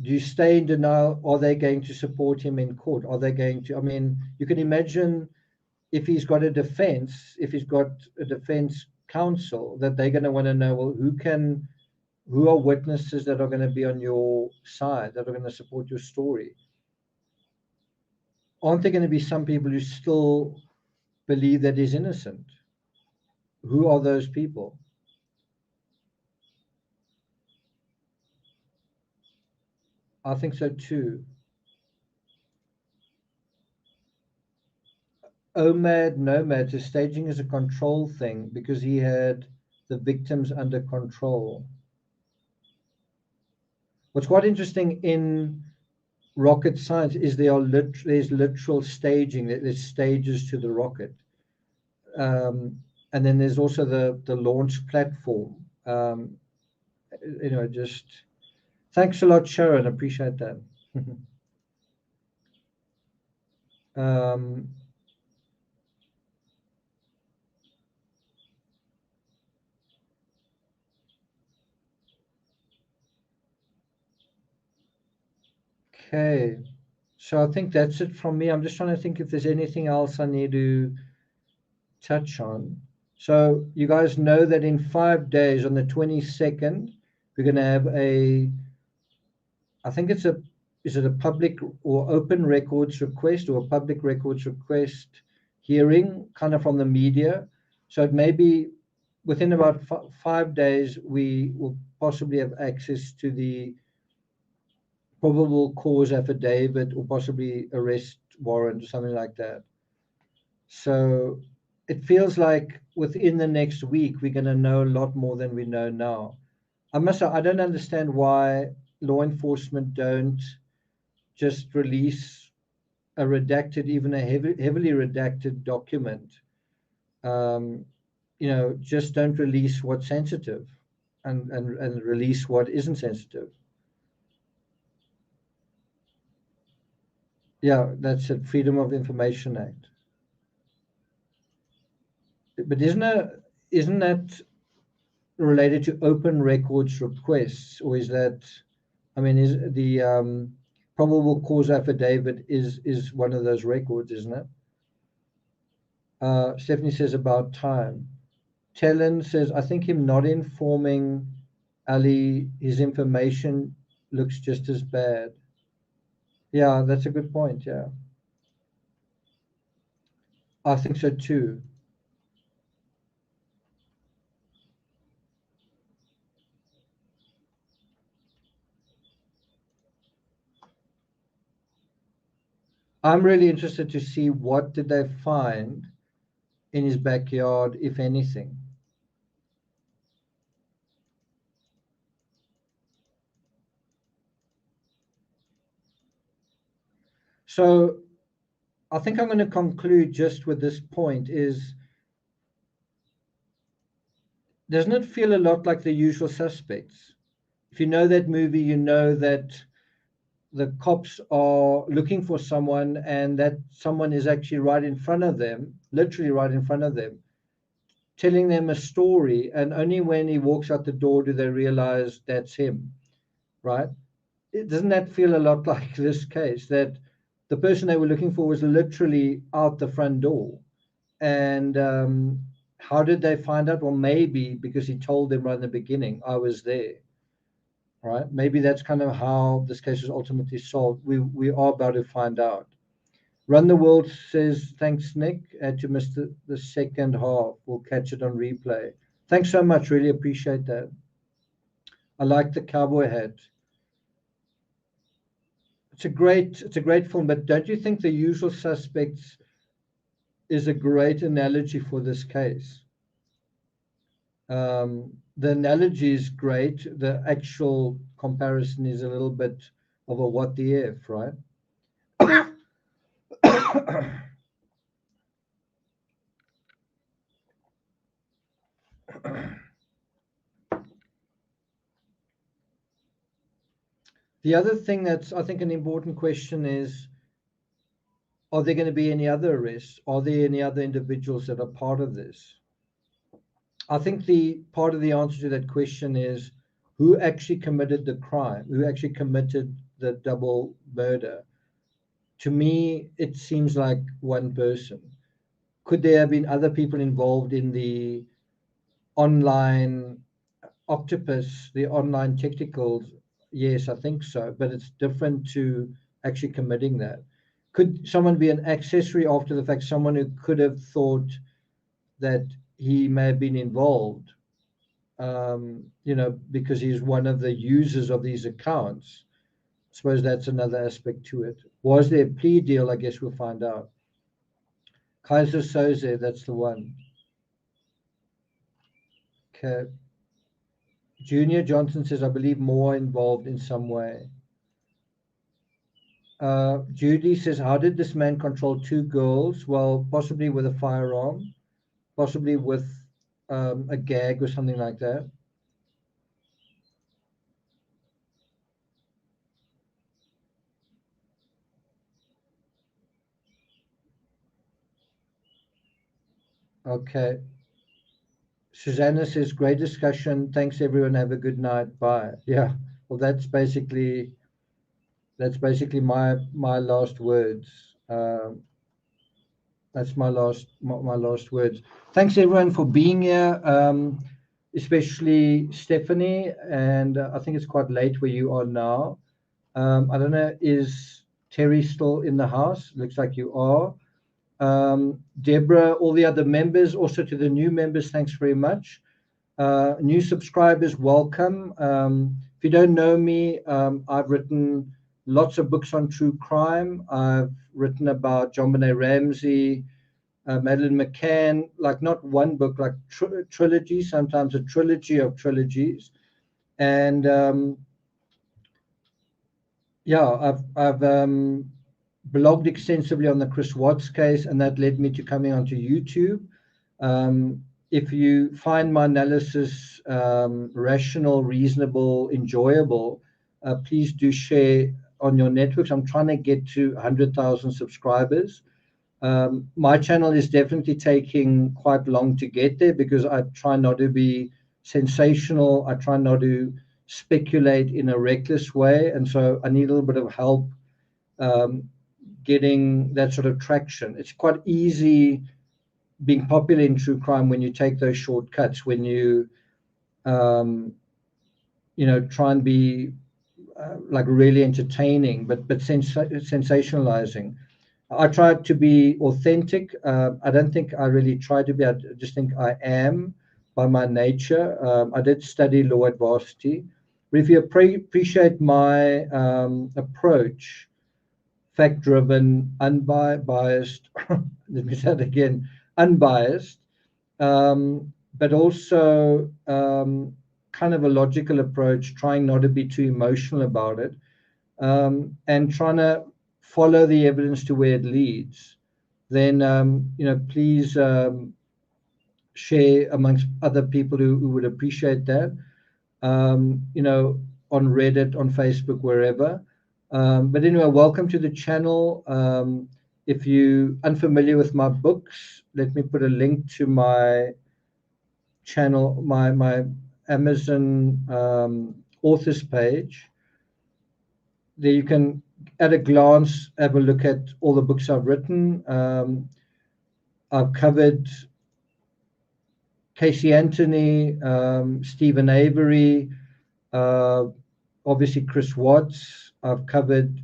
Do you stay in denial? Are they going to support him in court? Are they going to, I mean, you can imagine if he's got a defense, if he's got a defense counsel, that they're going to want to know, well, who are witnesses that are going to be on your side, that are going to support your story? Aren't there going to be some people who still believe that he's innocent? Who are those people? I think so too. OMAD, NOMAD, so staging is a control thing because he had the victims under control. What's quite interesting in rocket science is there's literal staging. There's stages to the rocket, and then there's also the launch platform. Just thanks a lot, Sharon. Appreciate that. Okay, so I think that's it from me. I'm just trying to think if there's anything else I need to touch on. So you guys know that in 5 days, on the 22nd, we're going to have I think is it a public or open records request or a public records request hearing, kind of from the media. So it may be within about 5 days, we will possibly have access to the probable cause affidavit or possibly arrest warrant or something like that. So it feels like within the next week, we're going to know a lot more than we know now. I don't understand why law enforcement don't just release a redacted, even a heavily redacted document. Just don't release what's sensitive and release what isn't sensitive. Yeah, that's it. Freedom of Information Act. But isn't that related to open records requests, or is that? I mean, is the probable cause affidavit is one of those records, isn't it? Stephanie says about time. Tellen says, I think him not informing Ali his information looks just as bad. Yeah, that's a good point. Yeah, I think so too. I'm really interested to see what did they find in his backyard, if anything. So I think I'm going to conclude just with this point is, doesn't it feel a lot like The Usual Suspects? If you know that movie, you know that the cops are looking for someone and that someone is actually right in front of them, literally right in front of them, telling them a story, and only when he walks out the door do they realize that's him, right? Doesn't that feel a lot like this case, that the person they were looking for was literally out the front door? And how did they find out? Well, maybe because he told them right in the beginning, I was there, right? Maybe that's kind of how this case was ultimately solved. We are about to find out. Run the World says, thanks, Nick. Had to miss the second half. We'll catch it on replay. Thanks so much. Really appreciate that. I like the cowboy hat. it's a great film, but don't you think The Usual Suspects is a great analogy for this case? The analogy is great. The actual comparison is a little bit of a what the F, right? The other thing that's, I think, an important question is, are there going to be any other arrests? Are there any other individuals that are part of this? I think the part of the answer to that question is who actually committed the crime, who actually committed the double murder. To me, it seems like one person. Could there have been other people involved in the online octopus, the online tentacles? Yes, I think so, but it's different to actually committing that. Could someone be an accessory after the fact, someone who could have thought that he may have been involved, because he's one of the users of these accounts? I suppose that's another aspect to it. Was there a plea deal? I guess we'll find out. Kaiser Soze, that's the one. Okay. Junior Johnson says, I believe more involved in some way. Judy says, how did this man control two girls? Well, possibly with a firearm, possibly with a gag or something like that. Okay. Susanna says, great discussion. Thanks, everyone. Have a good night. Bye. Yeah. Well, that's basically my last words. That's my last words. Thanks, everyone, for being here, especially Stephanie. And I think it's quite late where you are now. I don't know, is Terry still in the house? Looks like you are. Deborah, all the other members, also to the new members, thanks very much. New subscribers, welcome. If you don't know me, I've written lots of books on true crime. I've written about John Benet Ramsey, Madeleine McCann, like not one book, like trilogy, sometimes a trilogy of trilogies. And I've blogged extensively on the Chris Watts case, and that led me to coming onto YouTube. If you find my analysis rational, reasonable, enjoyable, please do share on your networks. I'm trying to get to 100,000 subscribers. My channel is definitely taking quite long to get there because I try not to be sensational. I try not to speculate in a reckless way. And so I need a little bit of help getting that sort of traction. It's quite easy being popular in true crime when you take those shortcuts, when you, try and be like really entertaining, but sensationalizing. I try to be authentic. I don't think I really try to be. I just think I am by my nature. I did study law at varsity. But if you appreciate my approach, fact-driven, unbiased, let me say that again, unbiased, but also kind of a logical approach, trying not to be too emotional about it, and trying to follow the evidence to where it leads, then please share amongst other people who would appreciate that, on Reddit, on Facebook, wherever. But anyway, welcome to the channel. If you're unfamiliar with my books, let me put a link to my channel, my Amazon authors page. There you can, at a glance, have a look at all the books I've written. I've covered Casey Anthony, Stephen Avery, obviously Chris Watts. I've covered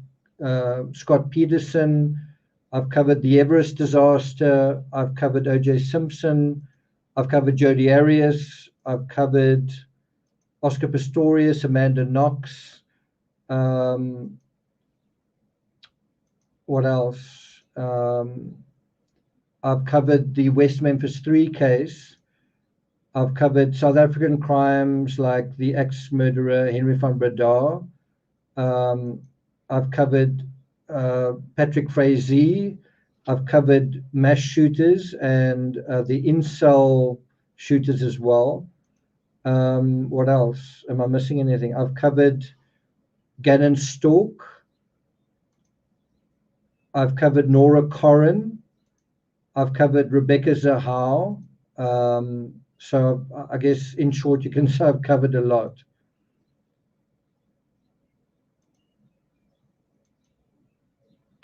Scott Peterson. I've covered the Everest disaster. I've covered O.J. Simpson. I've covered Jodi Arias. I've covered Oscar Pistorius, Amanda Knox. what else? I've covered the West Memphis 3 case. I've covered South African crimes like the ex-murderer Henry van Breda. I've covered Patrick Frazee. I've covered mass shooters and the incel shooters as well. What else? Am I missing anything? I've covered Gannon Stork. I've covered Nora Corrin. I've covered Rebecca Zahau. So I guess in short, you can say I've covered a lot.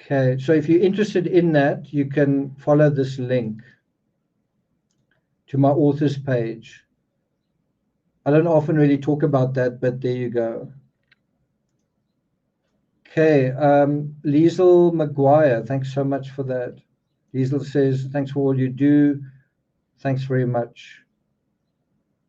Okay, so if you're interested in that, you can follow this link to my authors page. I don't often really talk about that, but there you go. Okay, Liesel McGuire, thanks so much for that. Liesel says, thanks for all you do. Thanks very much.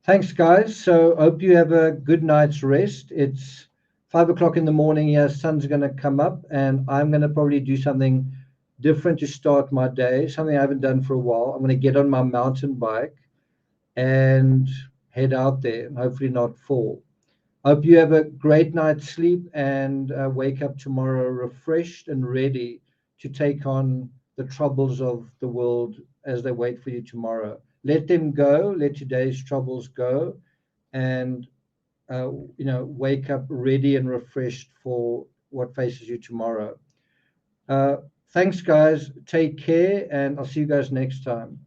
Thanks, guys. So hope you have a good night's rest. It's 5 o'clock in the morning here. Sun's going to come up, and I'm going to probably do something different to start my day, something I haven't done for a while. I'm going to get on my mountain bike and head out there and hopefully not fall. Hope you have a great night's sleep and wake up tomorrow refreshed and ready to take on the troubles of the world as they wait for you tomorrow. Let them go, let today's troubles go, and wake up ready and refreshed for what faces you tomorrow. Thanks, guys. Take care, and I'll see you guys next time.